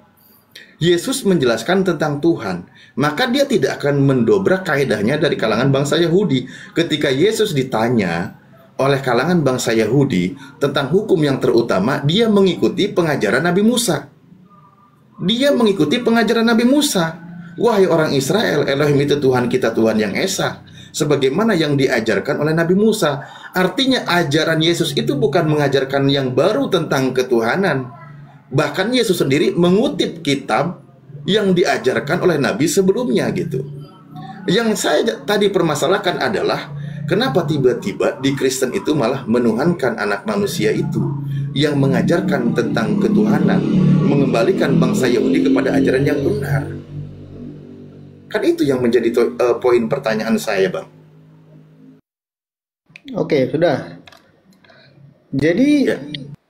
Yesus menjelaskan tentang Tuhan, maka dia tidak akan mendobrak kaedahnya dari kalangan bangsa Yahudi. Ketika Yesus ditanya oleh kalangan bangsa Yahudi tentang hukum yang terutama, dia mengikuti pengajaran Nabi Musa. Dia mengikuti pengajaran Nabi Musa. Wahai orang Israel, Elohim itu Tuhan kita, Tuhan yang Esa, sebagaimana yang diajarkan oleh Nabi Musa. Artinya ajaran Yesus itu bukan mengajarkan yang baru tentang ketuhanan. Bahkan Yesus sendiri mengutip kitab yang diajarkan oleh Nabi sebelumnya gitu. Yang saya tadi permasalahkan adalah kenapa tiba-tiba di Kristen itu malah menuhankan anak manusia itu, yang mengajarkan tentang ketuhanan, mengembalikan bangsa Yahudi kepada ajaran yang benar. Kan itu yang menjadi poin pertanyaan saya, Bang. Oke, sudah. Jadi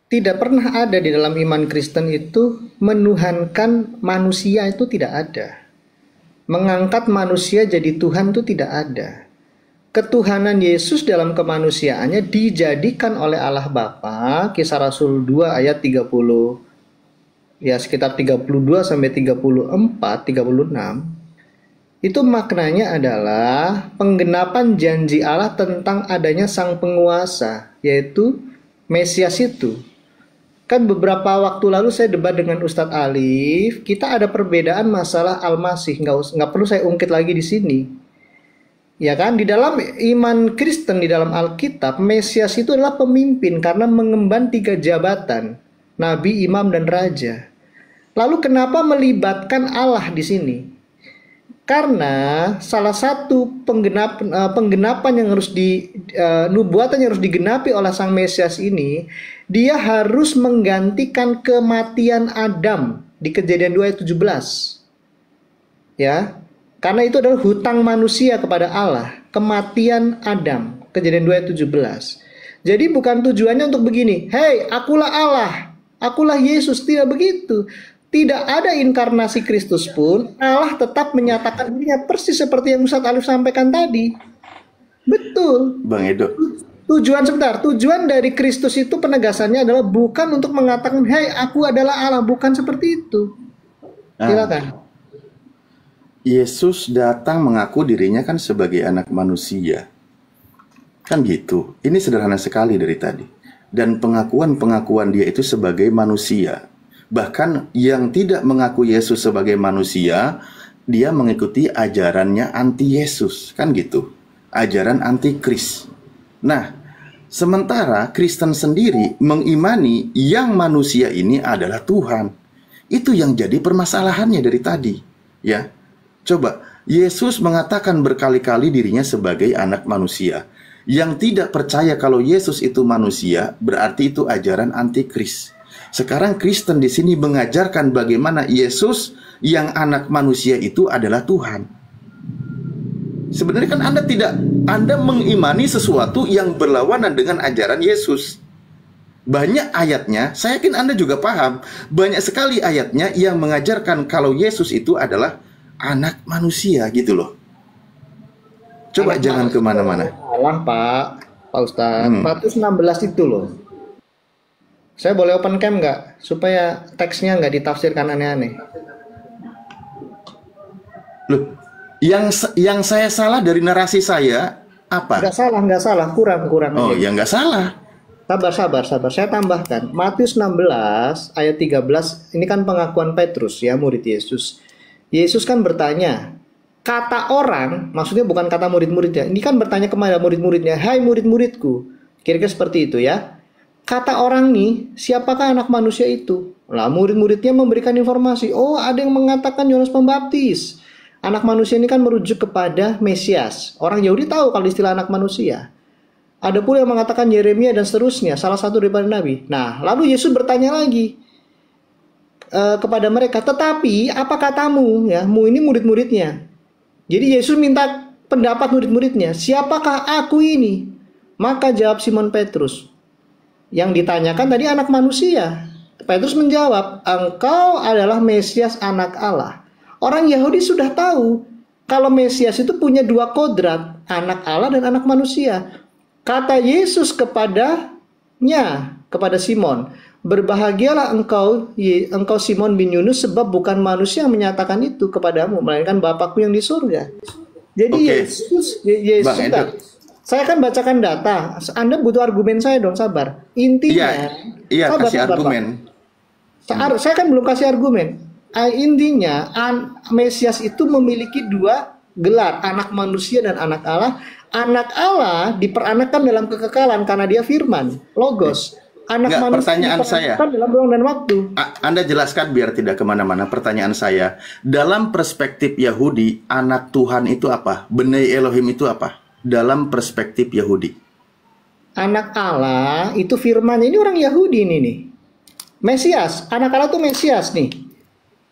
tidak pernah ada di dalam iman Kristen itu menuhankan manusia, itu tidak ada. Mengangkat manusia jadi Tuhan itu tidak ada. Ketuhanan Yesus dalam kemanusiaannya dijadikan oleh Allah Bapa, Kisah Rasul 2 ayat 30, ya sekitar 32 sampai 34, 36. Itu maknanya adalah penggenapan janji Allah tentang adanya sang penguasa, yaitu Mesias itu. Kan beberapa waktu lalu saya debat dengan Ustadz Alif, kita ada perbedaan masalah Al-Masih, nggak perlu saya ungkit lagi di sini. Ya kan, di dalam iman Kristen, di dalam Alkitab, Mesias itu adalah pemimpin karena mengemban 3 jabatan, Nabi, Imam, dan Raja. Lalu kenapa melibatkan Allah di sini? Karena salah satu penggenapan yang harus nubuatan yang harus digenapi oleh Sang Mesias ini, dia harus menggantikan kematian Adam di Kejadian 2 ayat 17. Ya. Karena itu adalah hutang manusia kepada Allah, kematian Adam, Kejadian 2 ayat 17. Jadi bukan tujuannya untuk begini, "Hei, akulah Allah, akulah Yesus," tidak begitu. Tidak ada inkarnasi Kristus pun, Allah tetap menyatakan dirinya persis seperti yang Ustadz Alif sampaikan tadi. Betul. Bang Edo. Tujuan dari Kristus itu penegasannya adalah bukan untuk mengatakan, "Hei, aku adalah Allah," bukan seperti itu. Silakan. Yesus datang mengaku dirinya kan sebagai anak manusia. Kan gitu. Ini sederhana sekali dari tadi. Dan pengakuan dia itu sebagai manusia. Bahkan yang tidak mengaku Yesus sebagai manusia, dia mengikuti ajarannya anti-Yesus, kan gitu. Ajaran anti-Kris. Nah, sementara Kristen sendiri mengimani yang manusia ini adalah Tuhan. Itu yang jadi permasalahannya dari tadi, ya. Coba, Yesus mengatakan berkali-kali dirinya sebagai anak manusia. Yang tidak percaya kalau Yesus itu manusia, berarti itu ajaran antikris. Sekarang Kristen di sini mengajarkan bagaimana Yesus yang anak manusia itu adalah Tuhan. Sebenarnya kan Anda mengimani sesuatu yang berlawanan dengan ajaran Yesus. Banyak ayatnya, saya yakin Anda juga paham, banyak sekali ayatnya yang mengajarkan kalau Yesus itu adalah anak manusia gitu loh. Coba jangan kemana-mana. Salah Pak Ustadz. Matius 16 itu loh. Saya boleh open cam nggak? Supaya teksnya nggak ditafsirkan aneh-aneh. Loh, yang saya salah dari narasi saya apa? Nggak salah, kurang. Oh, ya nggak salah. Sabar. Saya tambahkan. Matius 16 ayat 13, ini kan pengakuan Petrus ya, murid Yesus. Yesus kan bertanya, kata orang, maksudnya bukan kata murid-muridnya. Ini kan bertanya kepada murid-muridnya, "Hai murid-muridku." Kira-kira seperti itu ya. Kata orang nih, siapakah anak manusia itu? Lah murid-muridnya memberikan informasi, oh ada yang mengatakan Yohanes Pembaptis. Anak manusia ini kan merujuk kepada Mesias. Orang Yahudi tahu kalau istilah anak manusia. Ada pula yang mengatakan Yeremia dan seterusnya, salah satu daripada nabi. Nah, lalu Yesus bertanya lagi kepada mereka, tetapi apa katamu? Ya, mu ini murid-muridnya. Jadi Yesus minta pendapat murid-muridnya, siapakah aku ini? Maka jawab Simon Petrus, yang ditanyakan tadi anak manusia. Petrus menjawab, engkau adalah Mesias anak Allah. Orang Yahudi sudah tahu kalau Mesias itu punya dua kodrat, anak Allah dan anak manusia. Kata Yesus kepada Simon, berbahagialah engkau Simon bin Yunus, sebab bukan manusia yang menyatakan itu kepadamu, melainkan Bapakku yang di surga. Jadi Yesus saya kan bacakan data. Anda butuh argumen saya dong, sabar. Intinya, kasih argumen. Saya kan belum kasih argumen. Intinya, Mesias itu memiliki dua gelar, anak manusia dan anak Allah. Anak Allah diperanakan dalam kekekalan karena dia firman, logos. Anak manusia pertanyaan saya dalam ruang dan waktu. Anda jelaskan biar tidak kemana-mana. Pertanyaan saya, dalam perspektif Yahudi, anak Tuhan itu apa? Benei Elohim itu apa? Dalam perspektif Yahudi, anak Allah itu firman. Ini orang Yahudi ini nih. Mesias, anak Allah itu Mesias nih.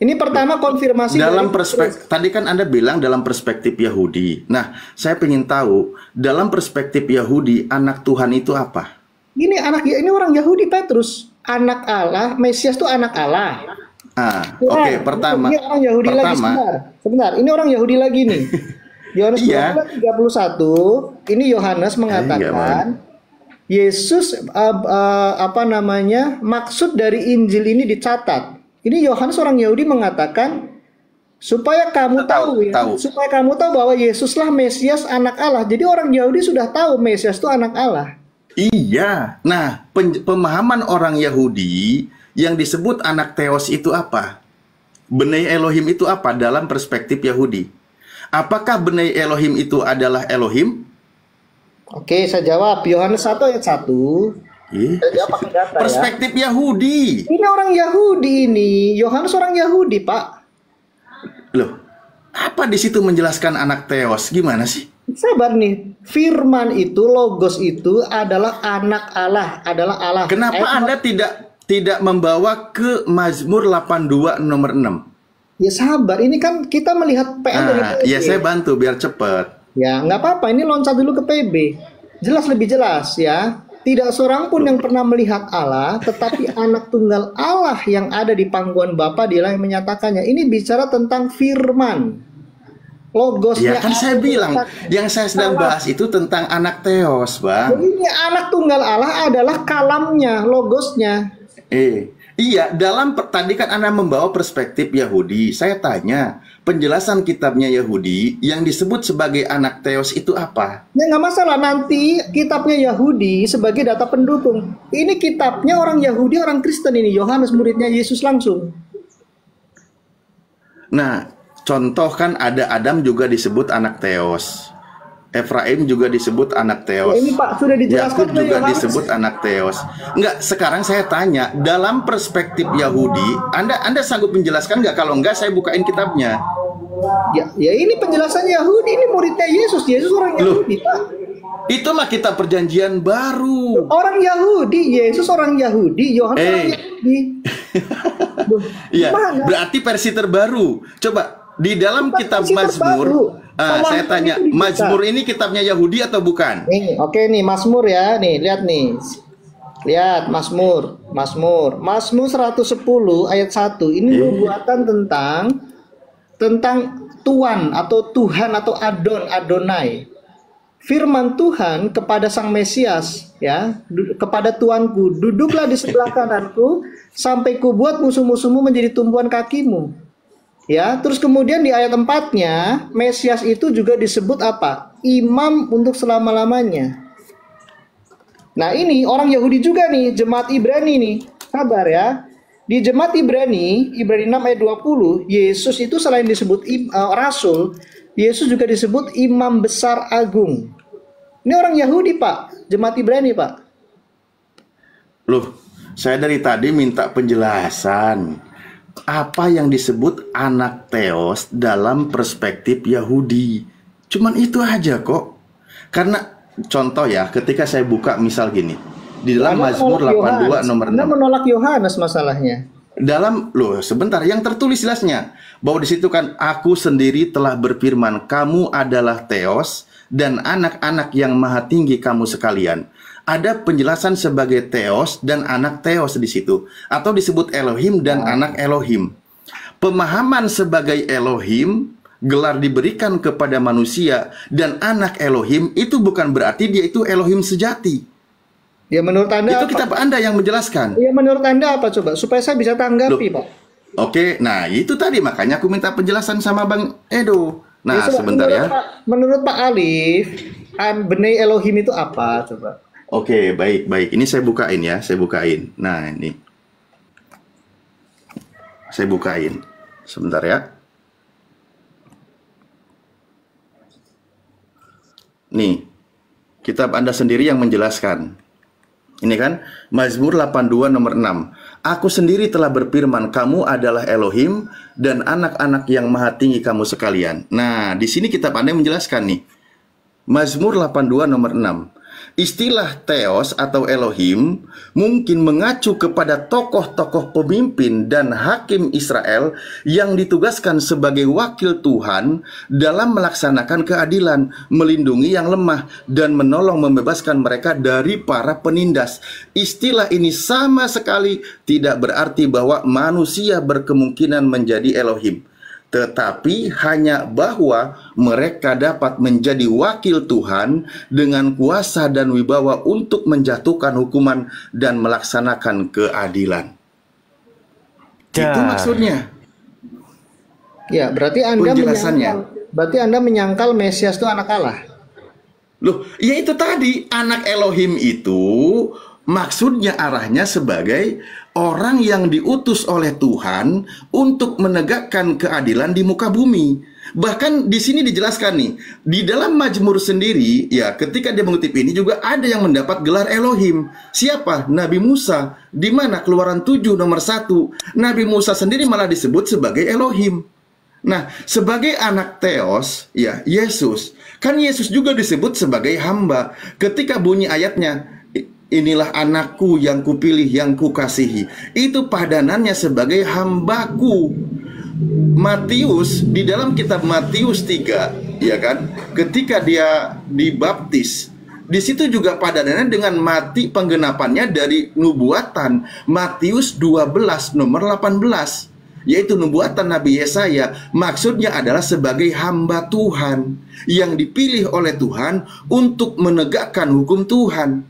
Ini pertama konfirmasi dalam perspektif. Tadi kan Anda bilang dalam perspektif Yahudi. Nah, saya ingin tahu dalam perspektif Yahudi anak Tuhan itu apa? Ini orang Yahudi Petrus. Anak Allah, Mesias itu anak Allah. Oke, pertama. Ini orang Yahudi lagi sebentar. Ini orang Yahudi lagi nih. Yohanes 12:31, ini Yohanes mengatakan Yesus maksud dari Injil ini dicatat. Ini Yohanes orang Yahudi mengatakan supaya kamu tahu bahwa Yesuslah Mesias anak Allah. Jadi orang Yahudi sudah tahu Mesias itu anak Allah. Iya. Nah, pemahaman orang Yahudi yang disebut anak Theos itu apa? Benei Elohim itu apa dalam perspektif Yahudi? Apakah Benei Elohim itu adalah Elohim? Oke, saya jawab. Yohanes 1 ayat 1. Saya jawab pakai data, perspektif Yahudi. Ini orang Yahudi ini. Yohanes orang Yahudi, Pak. Loh, apa di situ menjelaskan anak Theos? Gimana sih? Sabar nih. Firman itu, logos itu adalah anak Allah, adalah Allah. Kenapa Anda tidak membawa ke Mazmur 82 nomor 6? Ya sabar, ini kan kita melihat PN dari PB. Ya saya bantu biar cepat. Ya nggak apa-apa, ini loncat dulu ke PB. Lebih jelas ya. Tidak seorang pun yang pernah melihat Allah, tetapi anak tunggal Allah yang ada di pangkuan Bapa dialah yang menyatakannya. Ini bicara tentang firman. Logosnya. Ya kan saya bilang, yang saya sedang bahas itu tentang anak Theos, Bang. Jadi ini anak tunggal Allah adalah kalamnya, logosnya. Iya, tadi kan Anda membawa perspektif Yahudi. Saya tanya, penjelasan kitabnya Yahudi yang disebut sebagai anak Theos itu apa? Ya nggak masalah, nanti kitabnya Yahudi sebagai data pendukung. Ini kitabnya orang Yahudi, orang Kristen ini. Yohanes muridnya Yesus langsung. Nah, contoh kan ada Adam juga disebut anak Theos. Efraim juga disebut anak Theos. Ini Pak sudah dijelaskan. Yakub juga disebut anak Theos. Enggak, sekarang saya tanya, dalam perspektif Yahudi, Anda sanggup menjelaskan nggak? Kalau enggak, saya bukain kitabnya. Ya ini penjelasan Yahudi. Ini muridnya Yesus. Yesus orang Yahudi, Pak. Itu mah kitab perjanjian baru. Orang Yahudi, Yesus orang Yahudi, Yohanes orang Yahudi. Iya, berarti versi terbaru. Coba di dalam kitab Mazmur, saya tanya, Mazmur ini kitabnya Yahudi atau bukan? Nih, oke nih Mazmur ya, nih lihat nih. Lihat Mazmur 110 ayat 1. Ini nubuatan tentang Tuan atau Tuhan atau Adonai. Firman Tuhan kepada Sang Mesias, ya, kepada Tuanku, duduklah di sebelah kananku sampai kubuat musuh-musuhmu menjadi tumpuan kakimu. Ya, terus kemudian di ayat 4-nya, Mesias itu juga disebut apa? Imam untuk selama-lamanya. Nah, ini orang Yahudi juga nih, jemaat Ibrani nih. Sabar ya. Di jemaat Ibrani 6 ayat 20, Yesus itu selain disebut rasul, Yesus juga disebut imam besar agung. Ini orang Yahudi, Pak. Jemaat Ibrani, Pak. Loh, saya dari tadi minta penjelasan. Apa yang disebut anak Theos dalam perspektif Yahudi? Cuman itu aja kok. Karena contoh ya, ketika saya buka misal gini. Di dalam Mazmur 82 nomor 6. Anda menolak Yohanes masalahnya. Sebentar, yang tertulis jelasnya bahwa di situ kan aku sendiri telah berfirman, kamu adalah Theos dan anak-anak yang maha tinggi kamu sekalian. Ada penjelasan sebagai Theos dan anak Theos di situ, atau disebut Elohim dan anak Elohim. Pemahaman sebagai Elohim gelar diberikan kepada manusia dan anak Elohim itu bukan berarti dia itu Elohim sejati. Ya menurut Anda itu kitab Anda yang menjelaskan. Ya menurut Anda apa coba supaya saya bisa tanggapi, Pak. Oke, nah itu tadi makanya aku minta penjelasan sama Bang Edo. Nah, sebentar ya. Menurut Pak Alif, Benai Elohim itu apa coba? Oke, baik. Ini saya bukain ya, saya bukain. Nah, ini. Saya bukain. Sebentar ya. Nih, kitab Anda sendiri yang menjelaskan. Ini kan Mazmur 82 nomor 6. Aku sendiri telah berfirman, kamu adalah Elohim dan anak-anak yang maha tinggi kamu sekalian. Nah, di sini kitab Anda menjelaskan nih. Mazmur 82 nomor 6. Istilah Theos atau Elohim mungkin mengacu kepada tokoh-tokoh pemimpin dan hakim Israel yang ditugaskan sebagai wakil Tuhan dalam melaksanakan keadilan, melindungi yang lemah, dan menolong membebaskan mereka dari para penindas. Istilah ini sama sekali tidak berarti bahwa manusia berkemungkinan menjadi Elohim, tetapi hanya bahwa mereka dapat menjadi wakil Tuhan dengan kuasa dan wibawa untuk menjatuhkan hukuman dan melaksanakan keadilan. Itu maksudnya. Ya, berarti Anda menyangkal Mesias itu anak Allah. Loh, ya itu tadi, anak Elohim itu maksudnya arahnya sebagai orang yang diutus oleh Tuhan untuk menegakkan keadilan di muka bumi. Bahkan di sini dijelaskan nih, di dalam Mazmur sendiri, ya ketika dia mengutip ini juga ada yang mendapat gelar Elohim. Siapa? Nabi Musa. Di mana? Keluaran 7 nomor 1. Nabi Musa sendiri malah disebut sebagai Elohim. Nah, sebagai anak Theos, ya Yesus. Kan Yesus juga disebut sebagai hamba. Ketika bunyi ayatnya, inilah anakku yang kupilih, yang kukasihi. Itu padanannya sebagai hambaku. Matius, di dalam kitab Matius 3, ya kan, ketika dia dibaptis, di situ juga padanannya dengan mati penggenapannya dari nubuatan Matius 12 nomor 18, yaitu nubuatan Nabi Yesaya. Maksudnya adalah sebagai hamba Tuhan yang dipilih oleh Tuhan untuk menegakkan hukum Tuhan.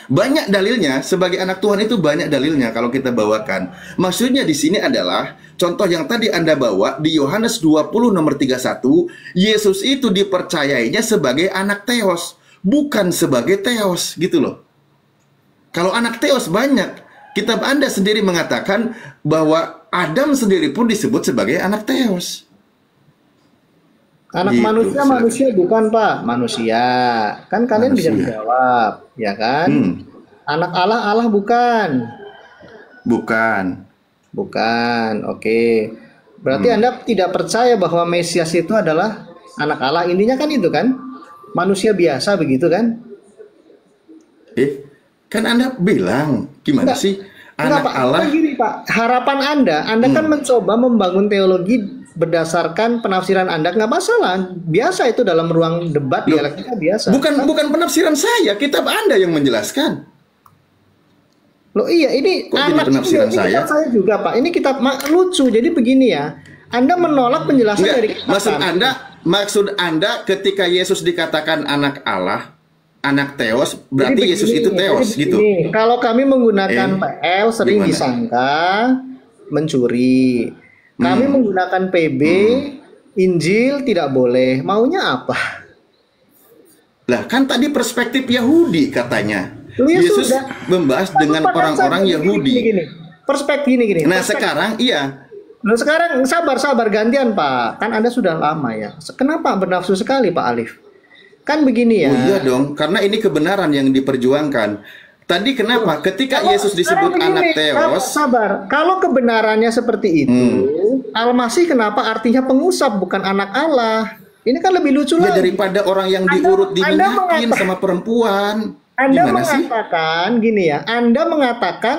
Banyak dalilnya, sebagai anak Tuhan itu banyak dalilnya kalau kita bawakan. Maksudnya di sini adalah contoh yang tadi Anda bawa di Yohanes 20 nomor 31, Yesus itu dipercayainya sebagai anak Theos, bukan sebagai Theos gitu loh. Kalau anak Theos banyak, kitab Anda sendiri mengatakan bahwa Adam sendiri pun disebut sebagai anak Theos. Anak gitu, manusia bukan Pak, manusia. Kan kalian bisa menjawab, ya kan? Anak Allah bukan. Bukan, oke. Berarti Anda tidak percaya bahwa Mesias itu adalah anak Allah. Intinya kan itu kan, manusia biasa begitu kan? Kan Anda bilang gimana sih? Anak Pak, Allah. Gini Pak, harapan Anda kan mencoba membangun teologi berdasarkan penafsiran Anda, nggak masalah. Biasa itu dalam ruang debat dialektika biasa. Bukan penafsiran saya, kitab Anda yang menjelaskan. Loh iya, ini kok anak penafsiran ini kitab saya juga Pak. Ini kitab lucu. Jadi begini ya, Anda menolak penjelasan dari kitab. Maksud Anda ketika Yesus dikatakan anak Allah, anak Theos, berarti begini, Yesus itu Theos gitu. Kalau kami menggunakan PL sering disangka mencuri. Kami menggunakan PB, Injil tidak boleh. Maunya apa? Lah kan tadi perspektif Yahudi katanya. Yesus membahas dengan orang-orang Yahudi. Perspektif gini. Nah sekarang iya. Nah sekarang sabar gantian Pak. Kan Anda sudah lama ya. Kenapa bernafsu sekali Pak Alif? Kan begini ya. Oh iya dong, karena ini kebenaran yang diperjuangkan. Tadi kenapa? Ketika Yesus disebut anak Theos. Sabar. Kalau kebenarannya seperti itu, Al-Masih kenapa artinya pengusap bukan anak Allah? Ini kan lebih lucu lagi. Daripada orang yang diurut diminyakin sama perempuan. Anda mengatakan gini ya. Anda mengatakan